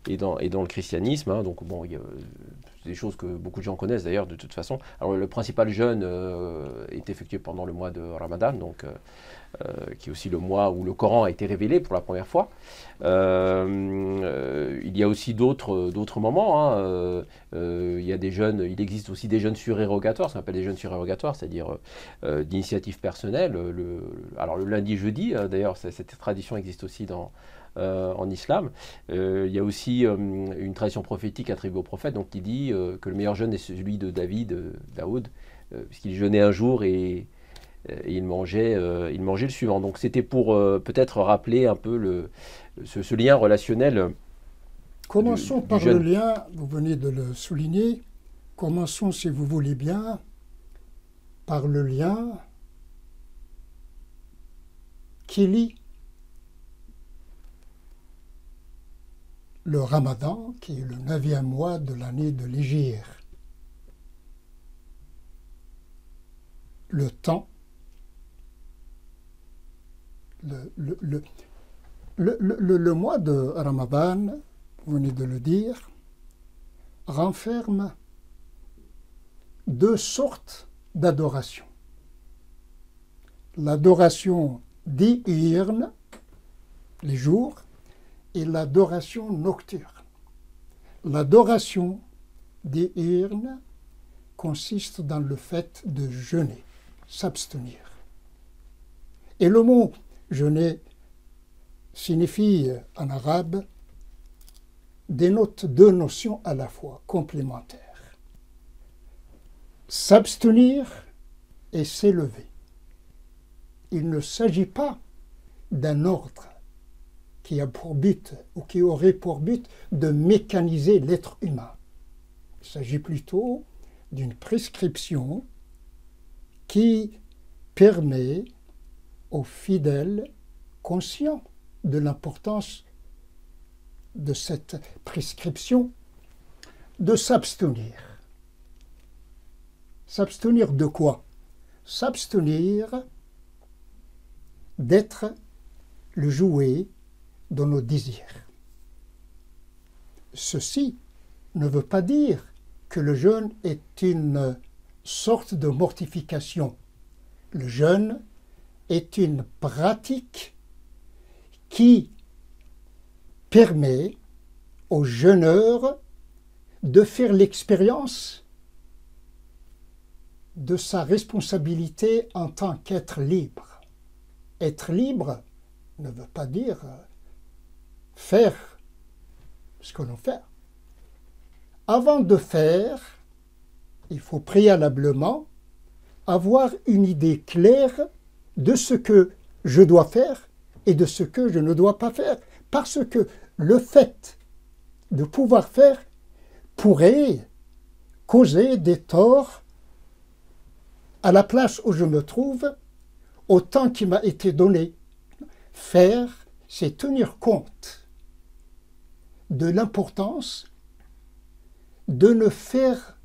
Speaker 1: et dans le christianisme, hein, donc bon, il y a des choses que beaucoup de gens connaissent d'ailleurs de toute façon. Alors le principal jeûne est effectué pendant le mois de Ramadan, donc qui est aussi le mois où le Coran a été révélé pour la première fois. Il y a aussi d'autres moments, hein. Il y a des jeûnes, il existe aussi des jeûnes surérogatoires, ce qu'on appelle des jeûnes surérogatoires, c'est-à-dire d'initiative personnelle. Alors le lundi, jeudi, d'ailleurs cette tradition existe aussi dans en islam. Il y a aussi une tradition prophétique attribuée au prophète, donc qui dit que le meilleur jeûne est celui de Daoud, puisqu'il jeûnait un jour et il mangeait le suivant. Donc c'était pour peut-être rappeler un peu ce lien relationnel.
Speaker 4: Commençons par le lien, vous venez de le souligner, commençons, si vous voulez bien, par le lien qui lie le Ramadan, qui est le 9e mois de l'année de l'Hégire. Le temps, le mois de Ramadan, vous venez de le dire, renferme 2 sortes d'adoration. L'adoration diurne, les jours, et l'adoration nocturne. L'adoration diurne consiste dans le fait de jeûner, s'abstenir. Et le mot jeûner signifie en arabe, dénote 2 notions à la fois, complémentaires. S'abstenir et s'élever. Il ne s'agit pas d'un ordre qui a pour but, ou qui aurait pour but de mécaniser l'être humain. Il s'agit plutôt d'une prescription qui permet aux fidèles conscients de l'importance de cette prescription de s'abstenir. S'abstenir de quoi? S'abstenir d'être le jouet de nos désirs. Ceci ne veut pas dire que le jeûne est une sorte de mortification. Le jeûne est une pratique qui permet au jeûneur de faire l'expérience de sa responsabilité en tant qu'être libre. Être libre ne veut pas dire faire ce que l'on fait. Avant de faire, il faut préalablement avoir une idée claire de ce que je dois faire et de ce que je ne dois pas faire. Parce que le fait de pouvoir faire pourrait causer des torts à la place où je me trouve, au temps qui m'a été donné. Faire, c'est tenir compte de l'importance de ne faire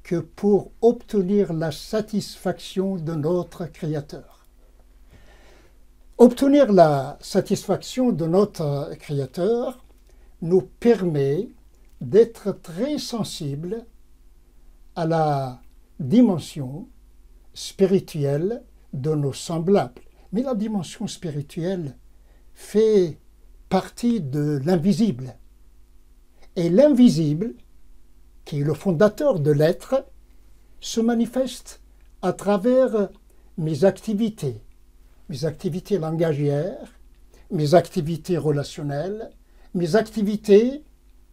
Speaker 4: que pour obtenir la satisfaction de notre Créateur. Obtenir la satisfaction de notre Créateur nous permet d'être très sensibles à la dimension spirituelle de nos semblables. Mais la dimension spirituelle fait partie de l'invisible. Et l'invisible, qui est le fondateur de l'être, se manifeste à travers mes activités langagières, mes activités relationnelles, mes activités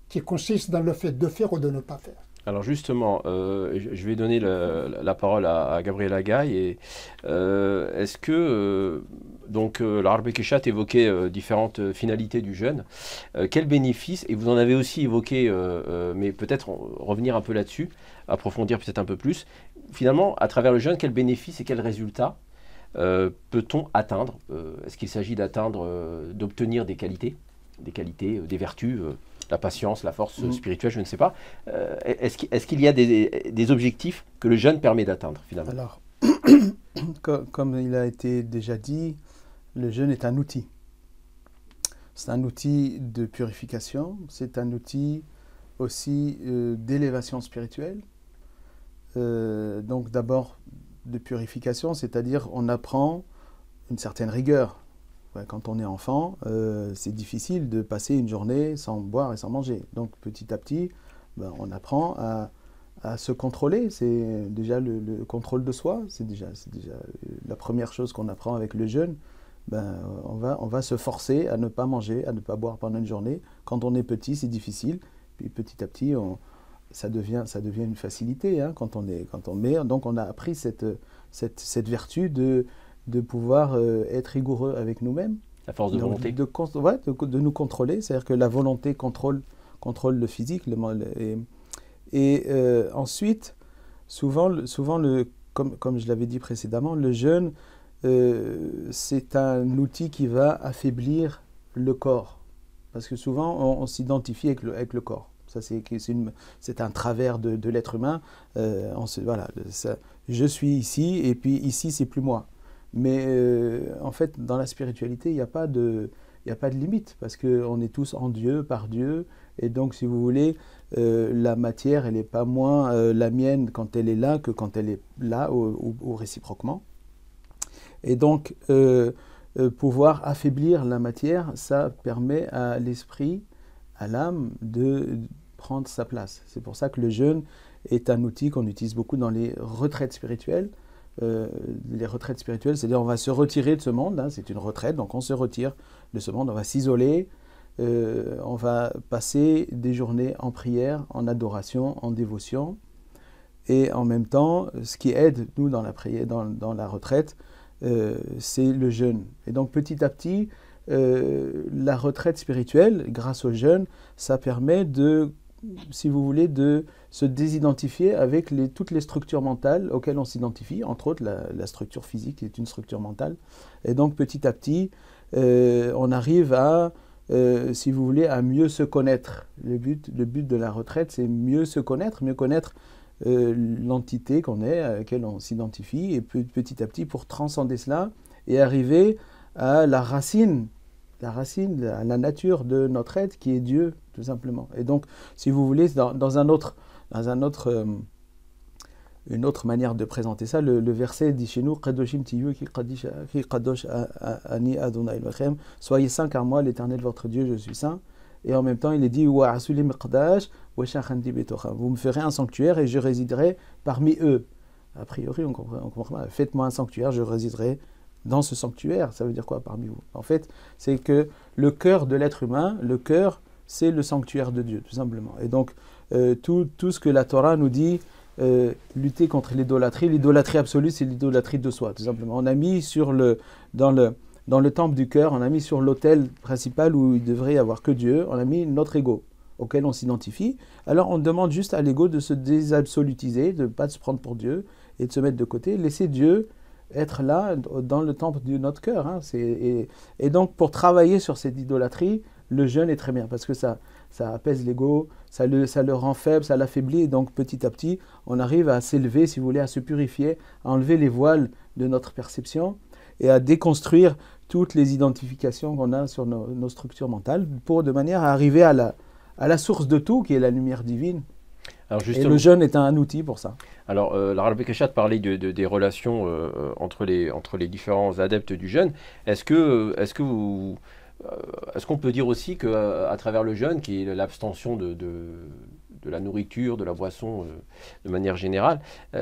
Speaker 4: qui consistent dans le fait de faire ou de ne pas faire.
Speaker 1: Alors justement, je vais donner la parole à Gabriel Agaï. Est-ce que, l'Arabe Keshat évoquait différentes finalités du jeûne. Quels bénéfices, et vous en avez aussi évoqué, mais peut-être revenir un peu là-dessus, approfondir peut-être un peu plus. Finalement, à travers le jeûne, quels bénéfices et quels résultats peut-on atteindre? Est-ce qu'il s'agit d'obtenir des qualités, des vertus, la patience, la force spirituelle, je ne sais pas. Est-ce qu'il y a des objectifs que le jeûne permet d'atteindre, finalement?
Speaker 2: Alors, comme il a été déjà dit, le jeûne est un outil. C'est un outil de purification, c'est un outil aussi d'élévation spirituelle. Donc d'abord de purification, c'est-à-dire on apprend une certaine rigueur. Quand on est enfant, c'est difficile de passer une journée sans boire et sans manger. Donc petit à petit, on apprend à se contrôler. C'est déjà le contrôle de soi. C'est déjà la première chose qu'on apprend avec le jeûne. ben, on va se forcer à ne pas manger, à ne pas boire pendant une journée. Quand on est petit, c'est difficile. Puis petit à petit, ça devient une facilité hein, quand on met. Donc on a appris cette vertu de pouvoir être rigoureux avec nous-mêmes.
Speaker 1: La force de volonté.
Speaker 2: De nous contrôler. C'est-à-dire que la volonté contrôle le physique. Ensuite, souvent comme je l'avais dit précédemment, le jeûne, c'est un outil qui va affaiblir le corps. Parce que souvent, on s'identifie avec le corps. Ça, c'est un travers de l'être humain. Je suis ici, et puis ici, c'est plus moi. Mais en fait, dans la spiritualité, il n'y a pas de limite, parce qu'on est tous en Dieu, par Dieu. Et donc, si vous voulez, la matière, elle n'est pas moins la mienne quand elle est là que quand elle est là, ou réciproquement. Et donc, pouvoir affaiblir la matière, ça permet à l'esprit, à l'âme, de prendre sa place. C'est pour ça que le jeûne est un outil qu'on utilise beaucoup dans les retraites spirituelles. Les retraites spirituelles, c'est-à-dire on va se retirer de ce monde, hein, c'est une retraite, donc on se retire de ce monde, on va s'isoler, on va passer des journées en prière, en adoration, en dévotion, et en même temps, ce qui aide nous dans la prière, dans la retraite, c'est le jeûne. Et donc petit à petit, la retraite spirituelle, grâce au jeûne, ça permet si vous voulez, de se désidentifier avec toutes les structures mentales auxquelles on s'identifie, entre autres la structure physique qui est une structure mentale. Et donc petit à petit, on arrive à, si vous voulez, à mieux se connaître. Le but de la retraite, c'est mieux se connaître l'entité qu'on est, à laquelle on s'identifie, et petit à petit, pour transcender cela et arriver à la racine, à la nature de notre être qui est Dieu, tout simplement. Et donc, si vous voulez, une autre manière de présenter ça, le verset dit chez nous « Soyez saints car moi, l'Éternel votre Dieu, je suis saint ». Et en même temps, il est dit « Vous me ferez un sanctuaire et je résiderai parmi eux ». A priori, on comprend mal. Faites-moi un sanctuaire, je résiderai dans ce sanctuaire. Ça veut dire quoi parmi vous? En fait, c'est que le cœur de l'être humain, le cœur, c'est le sanctuaire de Dieu, tout simplement. Et donc, tout ce que la Torah nous dit, lutter contre l'idolâtrie absolue, c'est l'idolâtrie de soi, tout simplement. On a mis dans le temple du cœur, on a mis sur l'autel principal où il devrait y avoir que Dieu, on a mis notre ego auquel on s'identifie. Alors on demande juste à l'ego de se désabsolutiser, de ne pas se prendre pour Dieu et de se mettre de côté, laisser Dieu être là dans le temple de notre cœur. Hein. Et donc pour travailler sur cette idolâtrie, le jeûne est très bien parce que ça apaise l'ego, ça le rend faible, ça l'affaiblit, et donc petit à petit, on arrive à s'élever, si vous voulez, à se purifier, à enlever les voiles de notre perception et à déconstruire toutes les identifications qu'on a sur nos structures mentales, de manière à arriver à la source de tout, qui est la lumière divine. Alors et le jeûne est un outil pour ça.
Speaker 1: Alors, Laral Bekeshat parlait des relations entre les différents adeptes du jeûne. Est-ce qu'on peut dire aussi qu'à travers le jeûne, qui est l'abstention de la nourriture, de la boisson de manière générale,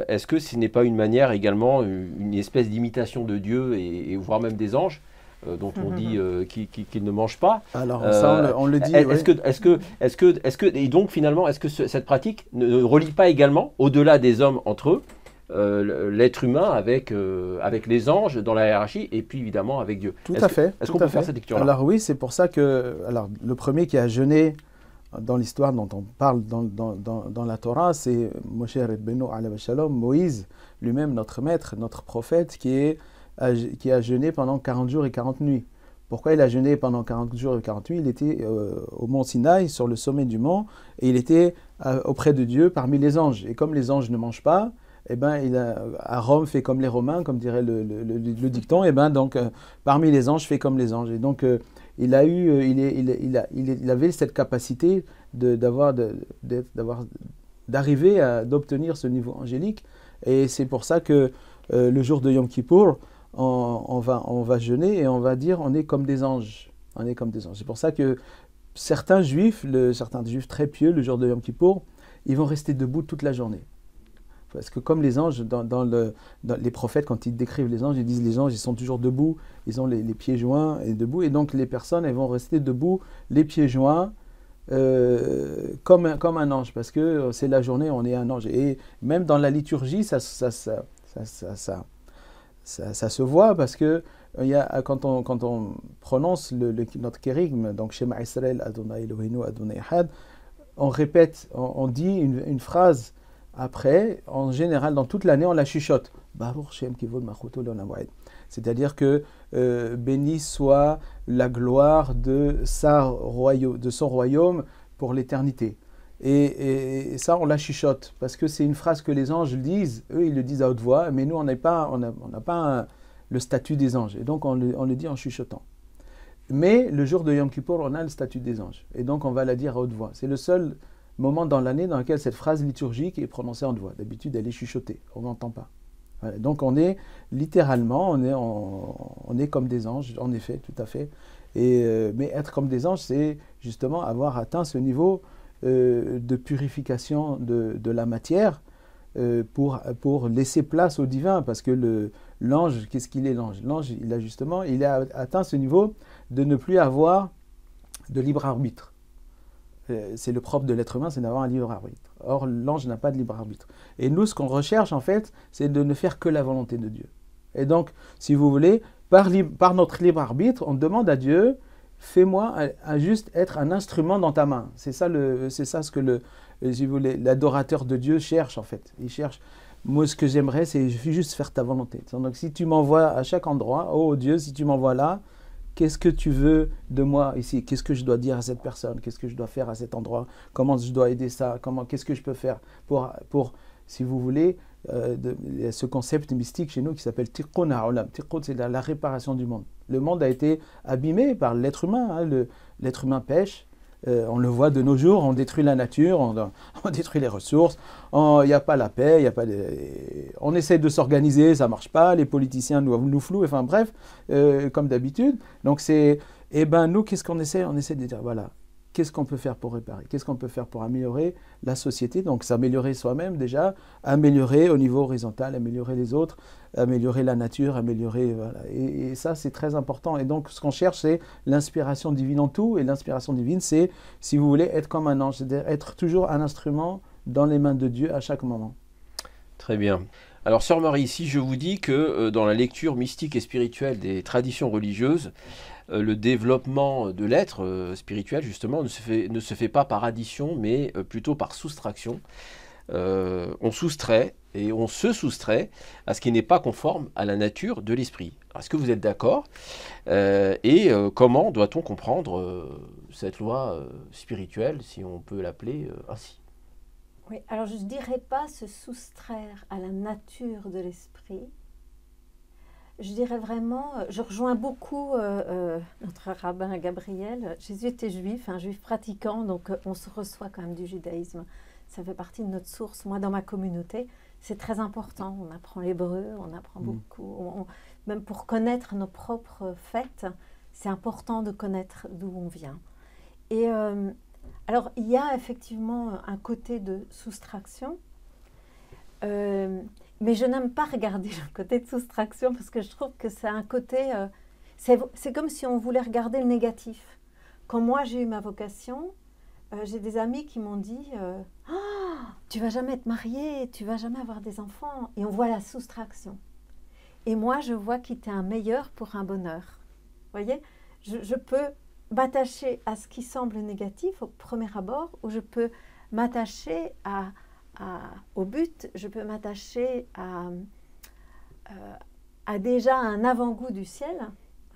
Speaker 1: est-ce que ce n'est pas une manière également, une espèce d'imitation de Dieu et voire même des anges dont on dit qu'ils ne mangent pas?
Speaker 2: Alors ça, on le dit.
Speaker 1: Et donc finalement, est-ce que cette pratique ne relie pas également, au-delà des hommes entre eux, l'être humain avec les anges dans la hiérarchie et puis évidemment avec Dieu?
Speaker 2: Tout à fait.
Speaker 1: Est-ce qu'on peut faire cette lecture-là?
Speaker 2: Alors oui, c'est pour ça que le premier qui a jeûné dans l'histoire dont on parle dans la Torah, c'est Moshe Rabbeinu alayhi shalom, Moïse, lui-même notre maître, notre prophète, qui a jeûné pendant 40 jours et 40 nuits. Pourquoi il a jeûné pendant 40 jours et 40 nuits? Il était au mont Sinaï, sur le sommet du mont, et il était auprès de Dieu parmi les anges. Et comme les anges ne mangent pas, eh ben, à Rome fait comme les Romains, comme dirait le dicton, et ben, donc parmi les anges fait comme les anges. Et donc il avait cette capacité d'arriver d'obtenir ce niveau angélique. Et c'est pour ça que le jour de Yom Kippour, on va jeûner et on va dire on est comme des anges. On est comme des anges. C'est pour ça que certains juifs très pieux, le jour de Yom Kippour, ils vont rester debout toute la journée. Parce que comme les anges, dans les prophètes, quand ils décrivent les anges, ils disent les anges, ils sont toujours debout, ils ont les pieds joints et debout. Et donc les personnes, elles vont rester debout, les pieds joints, comme un ange, parce que c'est la journée, on est un ange. Et même dans la liturgie, ça se voit, parce que quand on prononce notre kérigme, donc Shema Israël, Adonai Eloheinu, Adonai Echad, on répète, on dit une phrase après, en général, dans toute l'année, on la chuchote. Baruch Shem Kivod Malchuto Le'olam Va'ed. C'est-à-dire que béni soit la gloire de son royaume pour l'éternité. Et ça, on la chuchote, parce que c'est une phrase que les anges disent, eux, ils le disent à haute voix, mais nous, on n'a pas le statut des anges. Et donc, on le dit en chuchotant. Mais le jour de Yom Kippour, on a le statut des anges. Et donc, on va la dire à haute voix. C'est le seul moment dans l'année dans lequel cette phrase liturgique est prononcée en haute voix. D'habitude, elle est chuchotée. On n'entend pas. Voilà. Donc, on est littéralement, on est comme des anges, en effet, tout à fait. Mais être comme des anges, c'est justement avoir atteint ce niveau de purification de la matière pour laisser place au divin. Parce que l'ange, qu'est-ce qu'il est l'ange? L'ange, il a atteint ce niveau de ne plus avoir de libre arbitre. C'est le propre de l'être humain, c'est d'avoir un libre arbitre. Or, l'ange n'a pas de libre arbitre. Et nous, ce qu'on recherche, en fait, c'est de ne faire que la volonté de Dieu. Et donc, si vous voulez, par notre libre arbitre, on demande à Dieu, fais-moi à juste être un instrument dans ta main. C'est ça ce que si vous voulez, l'adorateur de Dieu cherche, en fait. Il cherche, moi, ce que j'aimerais, c'est juste faire ta volonté. Donc, si tu m'envoies à chaque endroit, oh Dieu, si tu m'envoies là, qu'est-ce que tu veux de moi ici? Qu'est-ce que je dois dire à cette personne? Qu'est-ce que je dois faire à cet endroit? Comment je dois aider ça? Qu'est-ce que je peux faire pour si vous voulez, ce concept mystique chez nous qui s'appelle Tikkun ha'olam. Tikkun, c'est la réparation du monde. Le monde a été abîmé par l'être humain. Hein. L'être humain pêche. On le voit de nos jours, on détruit la nature, on détruit les ressources, il n'y a pas la paix, on essaie de s'organiser, ça ne marche pas, les politiciens nous flouent, enfin bref, comme d'habitude. Donc nous, qu'est-ce qu'on essaie? On essaie de dire, voilà, qu'est-ce qu'on peut faire pour réparer? Qu'est-ce qu'on peut faire pour améliorer la société? Donc s'améliorer soi-même déjà, améliorer au niveau horizontal, améliorer les autres, améliorer la nature, améliorer... Voilà. Et ça, c'est très important. Et donc, ce qu'on cherche, c'est l'inspiration divine en tout. Et l'inspiration divine, c'est, si vous voulez, être comme un ange, c'est-à-dire être toujours un instrument dans les mains de Dieu à chaque moment.
Speaker 1: Très bien. Alors, Sœur Marie, ici, je vous dis que dans la lecture mystique et spirituelle des traditions religieuses, le développement de l'être spirituel, justement, ne se fait pas par addition, mais plutôt par soustraction. On soustrait et on se soustrait à ce qui n'est pas conforme à la nature de l'esprit. Est-ce que vous êtes d'accord? Et comment doit-on comprendre cette loi spirituelle, si on peut l'appeler ainsi?
Speaker 3: Oui, alors je ne dirais pas se soustraire à la nature de l'esprit. Je dirais vraiment, je rejoins beaucoup notre rabbin Gabriel. Jésus était juif, un juif pratiquant, donc on se reçoit quand même du judaïsme. Ça fait partie de notre source. Moi, dans ma communauté, c'est très important. On apprend l'hébreu, on apprend beaucoup. Même pour connaître nos propres fêtes, c'est important de connaître d'où on vient. Et alors, il y a effectivement un côté de soustraction, mais je n'aime pas regarder le côté de soustraction parce que je trouve que c'est un côté... c'est comme si on voulait regarder le négatif. Quand moi, j'ai eu ma vocation... j'ai des amis qui m'ont dit tu vas jamais être mariée, tu vas jamais avoir des enfants. Et on voit la soustraction. Et moi, je vois quitter un meilleur pour un bonheur. Vous voyez, je peux m'attacher à ce qui semble négatif au premier abord, ou je peux m'attacher au but, je peux m'attacher à déjà un avant-goût du ciel,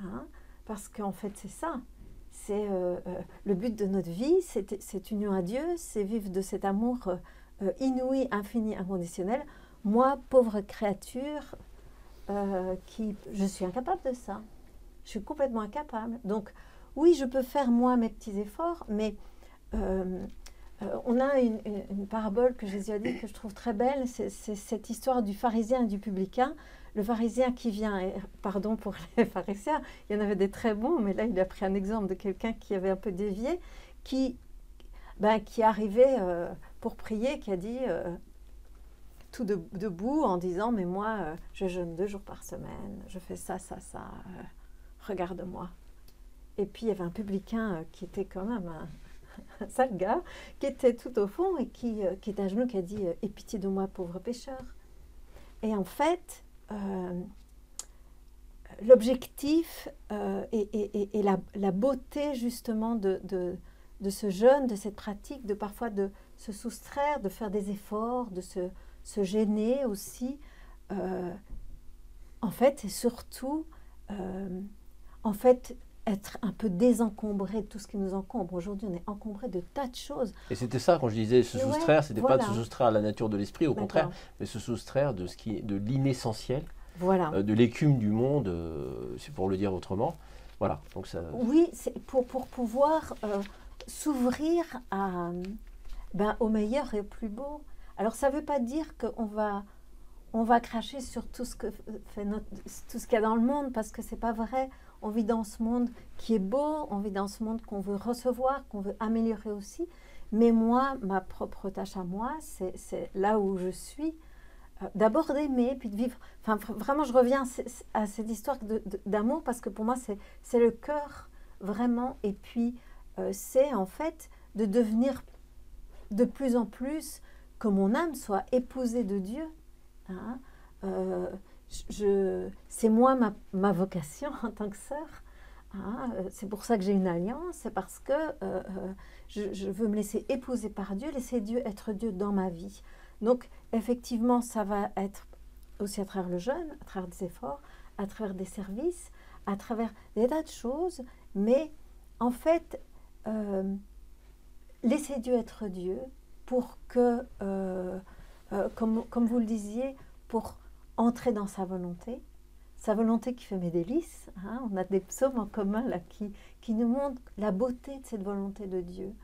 Speaker 3: hein, parce qu'en fait, c'est ça. C'est le but de notre vie, c'est union à Dieu, c'est vivre de cet amour inouï, infini, inconditionnel. Moi, pauvre créature, je suis incapable de ça. Je suis complètement incapable. Donc, oui, je peux faire moi mes petits efforts, mais on a une parabole que Jésus a dit que je trouve très belle, c'est cette histoire du pharisien et du publicain. Le pharisien qui vient, et pardon pour les pharisiens, il y en avait des très bons, mais là il a pris un exemple de quelqu'un qui avait un peu dévié, qui arrivait pour prier, qui a dit debout en disant, mais moi, je jeûne 2 jours par semaine, je fais ça, regarde-moi. Et puis, il y avait un publicain qui était quand même un sale gars, qui était tout au fond et qui était à genoux, qui a dit « Aie pitié de moi, pauvre pécheur ». Et en fait, l'objectif et la beauté justement de ce jeûne, de cette pratique, de parfois de se soustraire, de faire des efforts, de se gêner aussi, en fait, et surtout, en fait, être un peu désencombré de tout ce qui nous encombre. Aujourd'hui, on est encombré de tas de choses.
Speaker 1: Et c'était ça, quand je disais se soustraire, c'était pas de se soustraire à la nature de l'esprit, au contraire, mais se soustraire de l'inessentiel, de l'écume du monde, c'est pour le dire autrement. Voilà. Donc ça...
Speaker 3: Oui, c'est pour pouvoir s'ouvrir au meilleur et au plus beau. Alors, ça ne veut pas dire qu'on va cracher sur tout ce qu'il y a dans le monde, parce que ce n'est pas vrai. On vit dans ce monde qui est beau, on vit dans ce monde qu'on veut recevoir, qu'on veut améliorer aussi. Mais moi, ma propre tâche à moi, c'est là où je suis, d'abord d'aimer, puis de vivre. Enfin, vraiment, je reviens à cette histoire d'amour, parce que pour moi, c'est le cœur, vraiment. Et puis, c'est en fait de devenir de plus en plus, que mon âme soit épousée de Dieu. Hein, c'est moi ma vocation en tant que sœur. Hein, c'est pour ça que j'ai une alliance, c'est parce que je veux me laisser épouser par Dieu, laisser Dieu être Dieu dans ma vie. Donc effectivement, ça va être aussi à travers le jeûne, à travers des efforts, à travers des services, à travers des tas de choses, mais en fait, laisser Dieu être Dieu pour que, comme vous le disiez, pour entrer dans sa volonté qui fait mes délices. Hein. On a des psaumes en commun là, qui nous montrent la beauté de cette volonté de Dieu,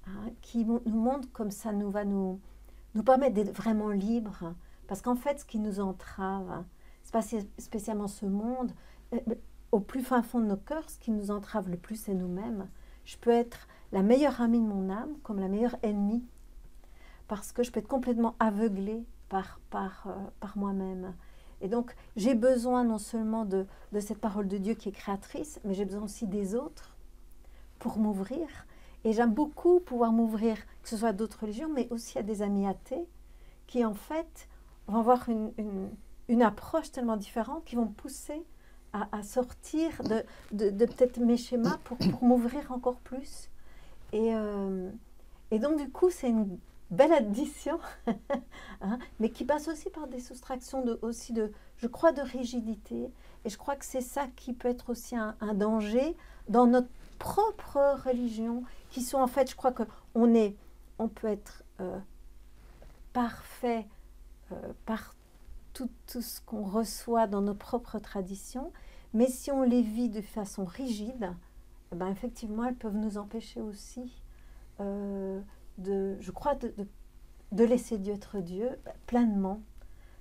Speaker 3: hein, qui nous montrent comme ça va nous permettre d'être vraiment libres. Parce qu'en fait, ce qui nous entrave, hein, ce n'est pas spécialement ce monde, au plus fin fond de nos cœurs, ce qui nous entrave le plus, c'est nous-mêmes. Je peux être la meilleure amie de mon âme comme la meilleure ennemie, parce que je peux être complètement aveuglée par moi-même. Et donc, j'ai besoin non seulement de cette parole de Dieu qui est créatrice, mais j'ai besoin aussi des autres pour m'ouvrir. Et j'aime beaucoup pouvoir m'ouvrir, que ce soit à d'autres religions, mais aussi à des amis athées, qui en fait vont avoir une approche tellement différente, qui vont me pousser à sortir de peut-être mes schémas pour m'ouvrir encore plus. Et donc, du coup, c'est une belle addition, hein, mais qui passe aussi par des soustractions, je crois, de rigidité. Et je crois que c'est ça qui peut être aussi un danger dans notre propre religion, qui sont en fait, je crois on peut être parfait par tout ce qu'on reçoit dans nos propres traditions, mais si on les vit de façon rigide, ben effectivement, elles peuvent nous empêcher aussi je crois, de laisser Dieu être Dieu pleinement,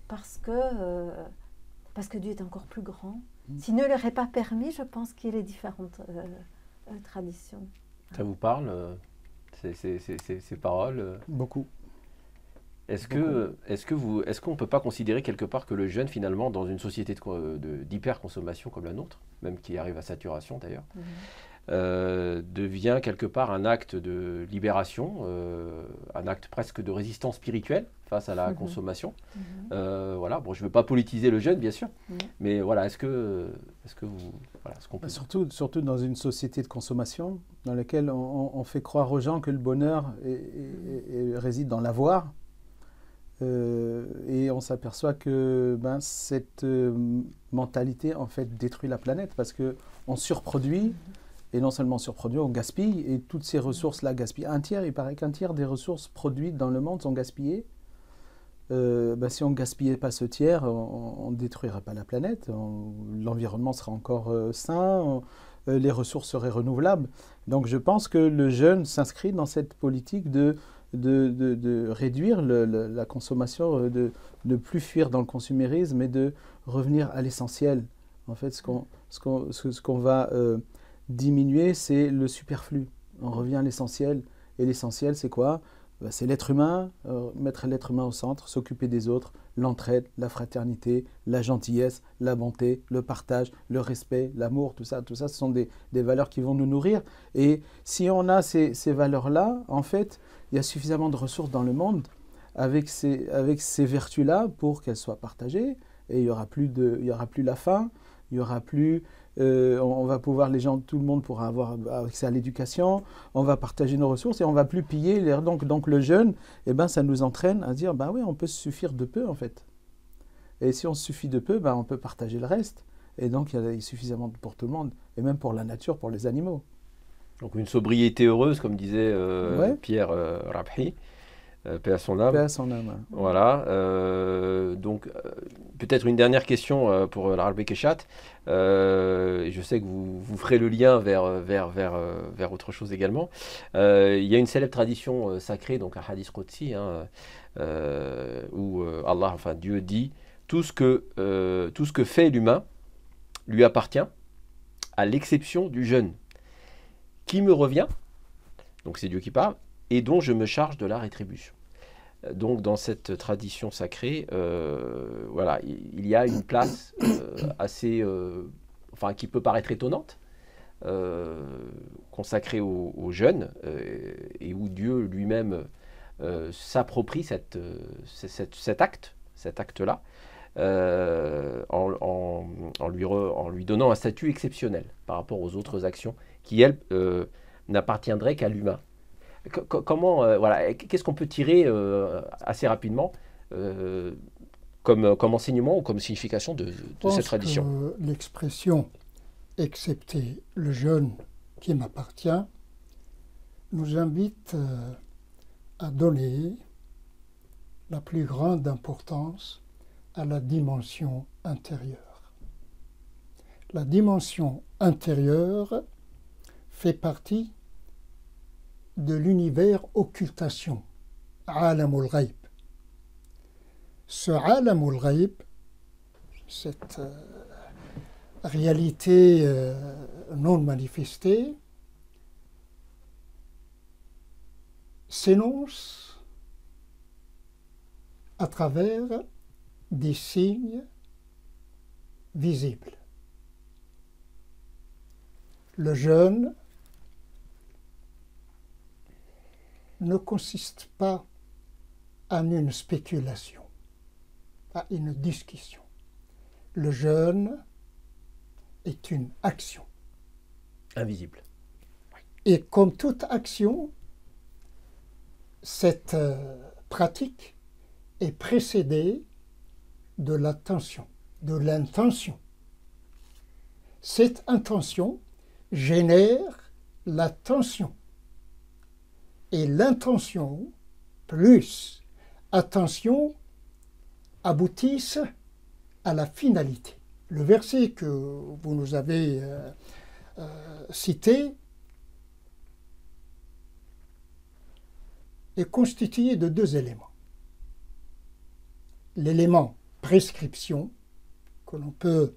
Speaker 3: parce que Dieu est encore plus grand. S'il ne l'aurait pas permis, je pense qu'il y a les différentes traditions.
Speaker 1: Ça vous parle, ces paroles?
Speaker 2: Beaucoup.
Speaker 1: Est-ce qu'on ne peut pas considérer quelque part que le jeûne, finalement, dans une société d'hyperconsommation comme la nôtre, même qui arrive à saturation d'ailleurs, devient quelque part un acte de libération, un acte presque de résistance spirituelle face à la consommation. Voilà. Bon, je ne veux pas politiser le jeûne, bien sûr, mais voilà, est-ce qu'on peut...
Speaker 2: Surtout dans une société de consommation dans laquelle on fait croire aux gens que le bonheur réside dans l'avoir. Et on s'aperçoit que cette mentalité en fait détruit la planète, parce qu'on surproduit, et non seulement surproduit, on gaspille, et toutes ces ressources-là gaspillent. Il paraît qu'un tiers des ressources produites dans le monde sont gaspillées. Si on ne gaspillait pas ce tiers, on ne détruirait pas la planète, l'environnement serait encore sain, les ressources seraient renouvelables. Donc je pense que le jeûne s'inscrit dans cette politique de réduire la consommation, de ne plus fuir dans le consumérisme, et de revenir à l'essentiel. En fait, ce qu'on va diminuer, c'est le superflu. On revient à l'essentiel. Et l'essentiel, c'est quoi? C'est l'être humain, mettre l'être humain au centre, s'occuper des autres, l'entraide, la fraternité, la gentillesse, la bonté, le partage, le respect, l'amour, tout ça, ce sont des valeurs qui vont nous nourrir. Et si on a ces valeurs-là, en fait, il y a suffisamment de ressources dans le monde avec ces vertus-là pour qu'elles soient partagées. Et il y aura plus la faim, il y aura plus... on va pouvoir, tout le monde pourra avoir accès à l'éducation, on va partager nos ressources et on ne va plus piller. Donc le jeûne, ça nous entraîne à dire, oui, on peut se suffire de peu en fait. Et si on se suffit de peu, on peut partager le reste. Et donc il y a suffisamment pour tout le monde, et même pour la nature, pour les animaux.
Speaker 1: Donc une sobriété heureuse, comme disait Pierre Rabhi. Paix à son âme.
Speaker 2: Paix à son âme.
Speaker 1: Voilà. Donc, peut-être une dernière question pour l'Arabie Keshat. Je sais que vous ferez le lien vers autre chose également. Il y a une célèbre tradition sacrée, donc un hadith Qudsi, où Dieu dit tout ce que fait l'humain lui appartient, à l'exception du jeûne, qui me revient, donc c'est Dieu qui parle, et dont je me charge de la rétribution. Donc dans cette tradition sacrée, il y a une place assez, qui peut paraître étonnante, consacrée aux jeunes, et où Dieu lui-même s'approprie cet acte-là, en lui donnant un statut exceptionnel par rapport aux autres actions qui, elles, n'appartiendraient qu'à l'humain. Comment, qu'est-ce qu'on peut tirer assez rapidement comme enseignement ou comme signification de cette tradition?
Speaker 4: L'expression « excepté le jeûne qui m'appartient » nous invite à donner la plus grande importance à la dimension intérieure. La dimension intérieure fait partie de l'univers occultation, Alamul Ghaib. Ce Alamul Ghaib, cette réalité non manifestée, s'énonce à travers des signes visibles. Le jeûne ne consiste pas en une spéculation, à une discussion. Le jeûne est une action.
Speaker 1: Invisible.
Speaker 4: Et comme toute action, cette pratique est précédée de l'attention, de l'intention. Cette intention génère l'attention. Et l'intention plus attention aboutissent à la finalité. Le verset que vous nous avez cité est constitué de deux éléments. L'élément prescription, que l'on peut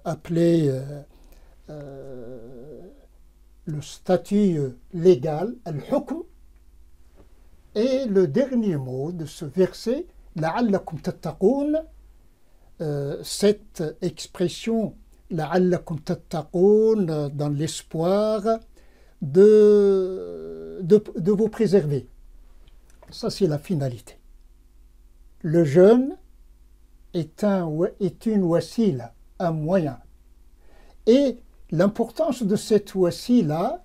Speaker 4: appeler le statut légal, al-hukm, et le dernier mot de ce verset, la'allakum tattaqoun, cette expression la'allakum tattaqoun dans l'espoir de vous préserver. Ça, c'est la finalité. Le jeûne est une wasila, un moyen. Et l'importance de cette wasila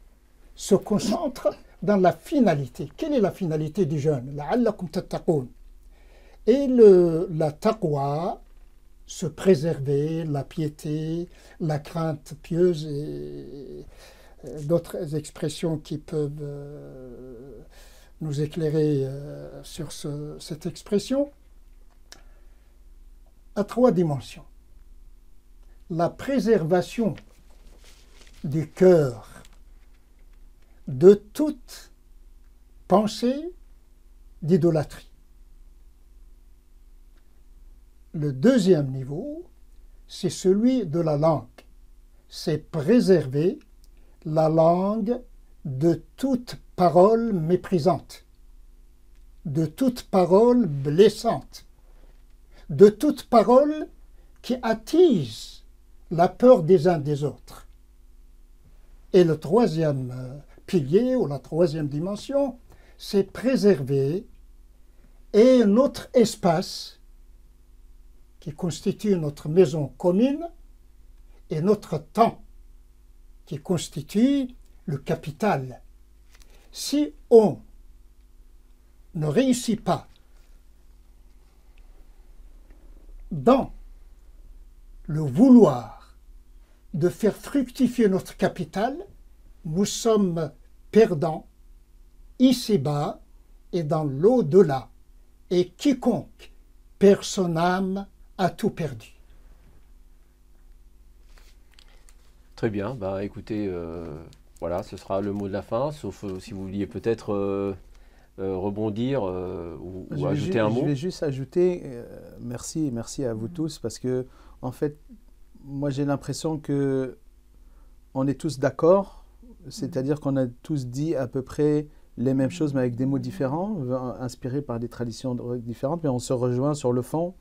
Speaker 4: se concentre dans la finalité. Quelle est la finalité du jeûne? La'allakum tattaqoun. Et la taqwa, se préserver, la piété, la crainte pieuse et d'autres expressions qui peuvent nous éclairer sur cette expression, à trois dimensions. La préservation du cœur de toute pensée d'idolâtrie. Le deuxième niveau, c'est celui de la langue. C'est préserver la langue de toute parole méprisante. de toute parole blessante, de toute parole qui attise la peur des uns des autres. Et le troisième pilier ou la troisième dimension, c'est préserver et notre espace qui constitue notre maison commune et notre temps qui constitue le capital. Si on ne réussit pas dans le vouloir de faire fructifier notre capital, nous sommes perdants ici-bas et dans l'au-delà. Et quiconque perd son âme a tout perdu.
Speaker 1: Très bien, bah écoutez, voilà, ce sera le mot de la fin, sauf si vous vouliez peut-être rebondir ou ajouter un mot.
Speaker 2: Je vais juste ajouter, merci à vous tous, parce que en fait, moi j'ai l'impression que on est tous d'accord, c'est-à-dire qu'on a tous dit à peu près les mêmes choses, mais avec des mots différents, inspirés par des traditions différentes, mais on se rejoint sur le fond,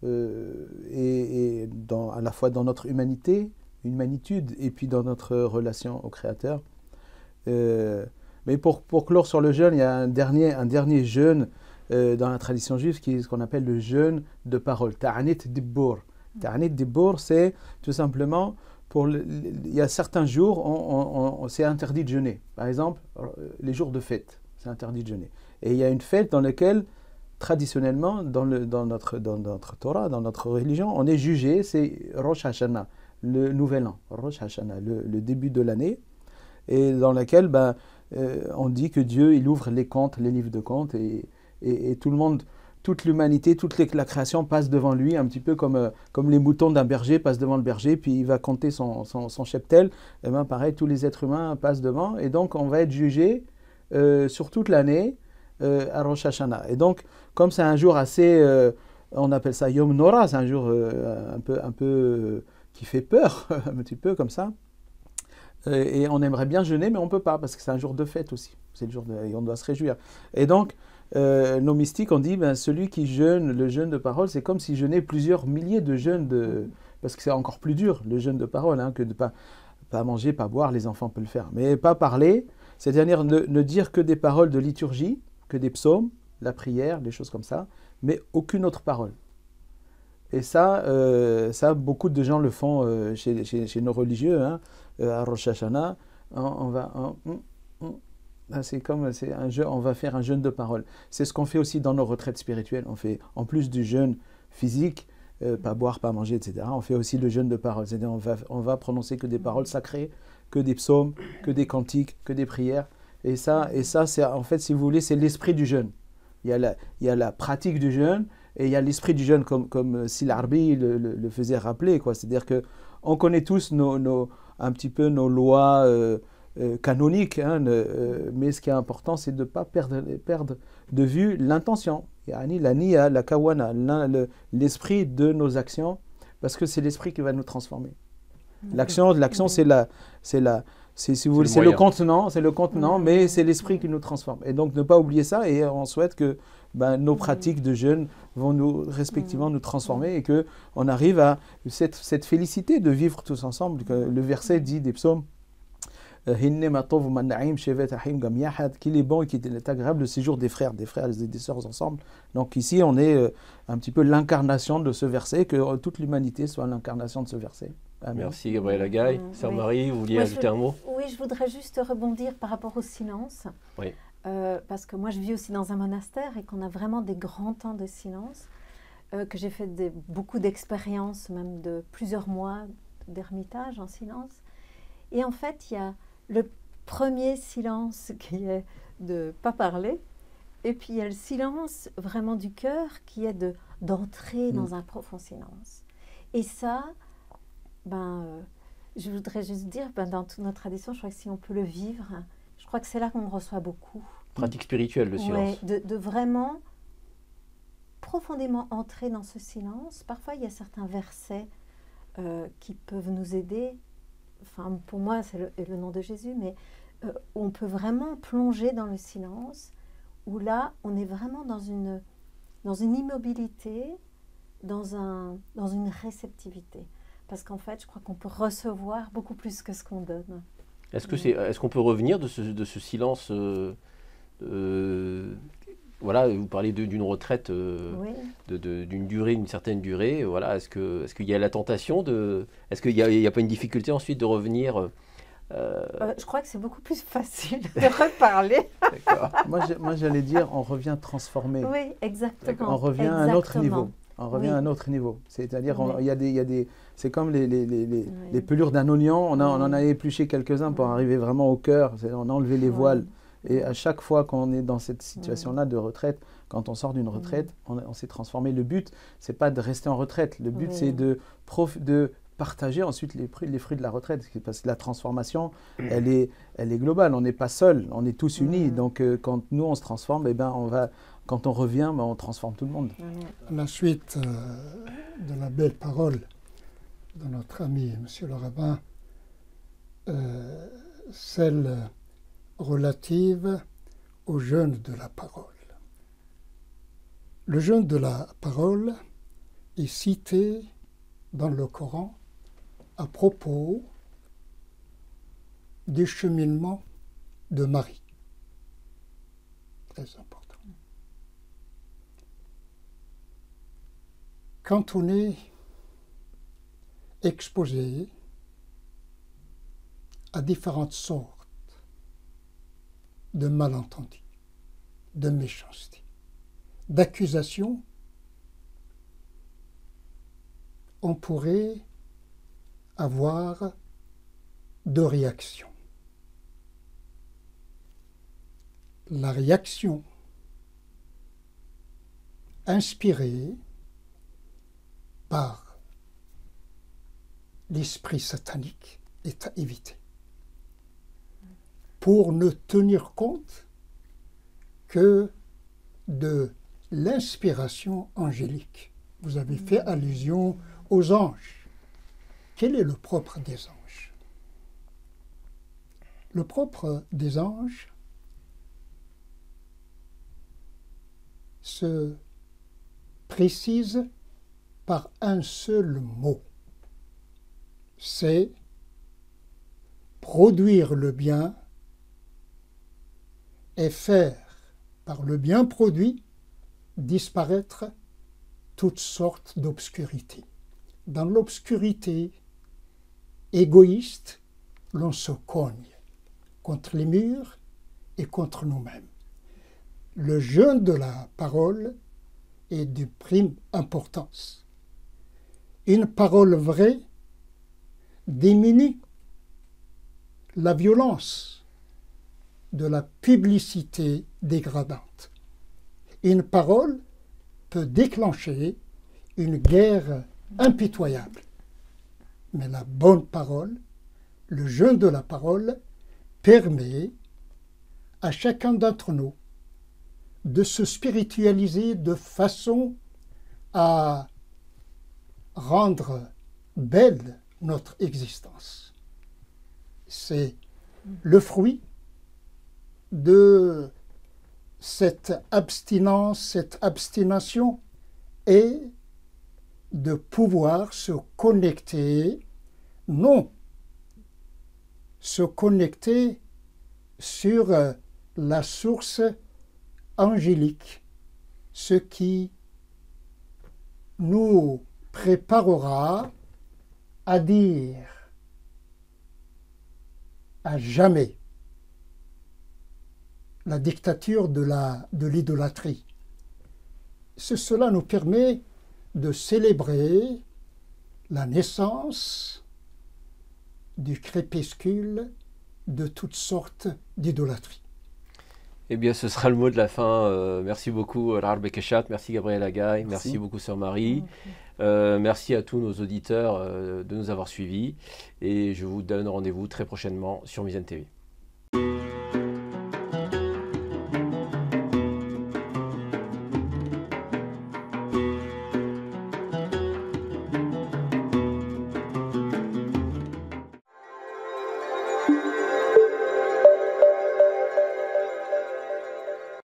Speaker 2: et à la fois dans notre humanitude, et puis dans notre relation au Créateur. Mais pour clore sur le jeûne, il y a un dernier jeûne dans la tradition juive, qui est ce qu'on appelle le jeûne de parole. Ta'anit Dibbur. Ta'anit Dibbur, c'est tout simplement, il y a certains jours, c'est interdit de jeûner. Par exemple, les jours de fête, c'est interdit de jeûner. Et il y a une fête dans laquelle, traditionnellement, dans notre Torah, dans notre religion, on est jugé, c'est Rosh Hashanah, le nouvel an, Rosh Hashanah, le début de l'année, et dans laquelle on dit que Dieu il ouvre les comptes, les livres de comptes, et tout le monde, toute l'humanité, la création passe devant lui, un petit peu comme les moutons d'un berger passent devant le berger, puis il va compter son cheptel. Et bien pareil, tous les êtres humains passent devant, et donc on va être jugé sur toute l'année à Rosh Hashanah. Et donc, comme c'est un jour assez, on appelle ça Yom Nora, c'est un jour un peu qui fait peur, un petit peu comme ça. Et on aimerait bien jeûner, mais on ne peut pas, parce que c'est un jour de fête aussi. C'est le jour et on doit se réjouir. Et donc, nos mystiques ont dit, celui qui jeûne, le jeûne de parole, c'est comme s'il jeûnait plusieurs milliers de jeûnes, parce que c'est encore plus dur, le jeûne de parole, que de pas manger, pas boire, les enfants peuvent le faire. Mais pas parler, c'est-à-dire ne dire que des paroles de liturgie, que des psaumes, la prière, des choses comme ça, mais aucune autre parole. Et ça, beaucoup de gens le font chez nos religieux, à Rosh Hashanah. C'est un jeu, on va faire un jeûne de parole. C'est ce qu'on fait aussi dans nos retraites spirituelles. On fait, en plus du jeûne physique, pas boire, pas manger, etc., on fait aussi le jeûne de parole. C'est-à-dire on va prononcer que des paroles sacrées, que des psaumes, que des cantiques, que des prières. Et ça c'est, en fait, si vous voulez, c'est l'esprit du jeûne. Il y a la pratique du jeûne, et il y a l'esprit du jeûne, comme Syll Harbi le faisait rappeler, quoi. C'est-à-dire qu'on connaît tous un petit peu nos lois canoniques, mais ce qui est important, c'est de ne pas perdre de vue l'intention. Yani la niya, la kawana, l'esprit de nos actions, parce que c'est l'esprit qui va nous transformer. L'action, si vous voulez, c'est le contenant, mais c'est l'esprit qui nous transforme. Et donc, ne pas oublier ça, et on souhaite que nos pratiques de jeûne vont respectivement nous transformer, et qu'on arrive à cette félicité de vivre tous ensemble. Le verset dit des psaumes, qu'il est bon et qu'il est agréable le séjour des frères et des sœurs ensemble. Donc ici, on est un petit peu l'incarnation de ce verset, que toute l'humanité soit l'incarnation de ce verset. Amen.
Speaker 1: Merci Gabriel Agaï. Sœur Marie, vous vouliez ajouter un mot?
Speaker 3: Oui, je voudrais juste rebondir par rapport au silence.
Speaker 1: Oui.
Speaker 3: Parce que moi, je vis aussi dans un monastère et qu'on a vraiment des grands temps de silence, que j'ai fait beaucoup d'expériences, même de plusieurs mois d'ermitage en silence. Et en fait, il y a le premier silence qui est de ne pas parler, et puis il y a le silence vraiment du cœur qui est d'entrer dans un profond silence. Et ça, je voudrais juste dire, dans toute notre tradition, je crois que si on peut le vivre, je crois que c'est là qu'on reçoit beaucoup.
Speaker 1: Pratique spirituelle, le silence.
Speaker 3: Ouais, de vraiment profondément entrer dans ce silence. Parfois, il y a certains versets qui peuvent nous aider. Enfin, pour moi, c'est le nom de Jésus, mais on peut vraiment plonger dans le silence, où là, on est vraiment dans une immobilité, dans une réceptivité. Parce qu'en fait, je crois qu'on peut recevoir beaucoup plus que ce qu'on donne.
Speaker 1: Est-ce qu'on peut revenir de ce silence voilà, vous parlez d'une retraite
Speaker 3: Oui.
Speaker 1: d'une durée, d'une certaine durée. Voilà, est-ce qu'il y a la tentation de... Est-ce qu'il n'y a pas une difficulté ensuite de revenir
Speaker 3: Je crois que c'est beaucoup plus facile de reparler.
Speaker 1: D'accord.
Speaker 2: Moi, j'allais dire, on revient transformé.
Speaker 3: Oui, exactement.
Speaker 2: On revient à un autre niveau. On revient
Speaker 3: Oui.
Speaker 2: à un autre niveau. C'est-à-dire,
Speaker 3: Oui.
Speaker 2: il y a des, c'est comme les pelures d'un oignon. On en a épluché quelques-uns pour arriver vraiment au cœur. On a enlevé les voiles. Et à chaque fois qu'on est dans cette situation-là de retraite, quand on sort d'une retraite, on s'est transformé. Le but, c'est pas de rester en retraite. Le but, c'est de partager ensuite les fruits de la retraite. Parce que la transformation, elle est globale. On n'est pas seul, on est tous unis. Donc, quand nous, on se transforme, eh ben, quand on revient, ben, on transforme tout le monde.
Speaker 4: La suite de la belle parole de notre ami Monsieur le rabbin, celle relative au jeûne de la parole. Le jeûne de la parole est cité dans le Coran à propos du cheminement de Marie. Très important. Quand on est exposé à différentes sortes de malentendus, de méchanceté, d'accusations, on pourrait avoir deux réactions. La réaction inspirée par l'esprit satanique est à éviter, pour ne tenir compte que de l'inspiration angélique. Vous avez fait allusion aux anges. Quel est le propre des anges? Le propre des anges se précise par un seul mot. C'est produire le bien et faire, par le bien produit, disparaître toutes sortes d'obscurités. Dans l'obscurité égoïste, l'on se cogne contre les murs et contre nous-mêmes. Le jeûne de la parole est de prime importance. Une parole vraie diminue la violence de la publicité dégradante. Une parole peut déclencher une guerre impitoyable. Mais la bonne parole, le jeûne de la parole, permet à chacun d'entre nous de se spiritualiser de façon à rendre belle notre existence. C'est le fruit de cette abstinence, cette abstination, et de pouvoir se connecter, non, se connecter sur la source angélique, ce qui nous préparera à dire à jamais la dictature de l'idolâtrie. Cela nous permet de célébrer la naissance du crépuscule de toutes sortes d'idolâtries.
Speaker 1: Eh bien, ce sera le mot de la fin. Merci beaucoup, Rar Bekeshat. Merci, Gabriel Agaï. Merci beaucoup, Sœur Marie. Merci à tous nos auditeurs de nous avoir suivis. Et je vous donne rendez-vous très prochainement sur Mizan TV.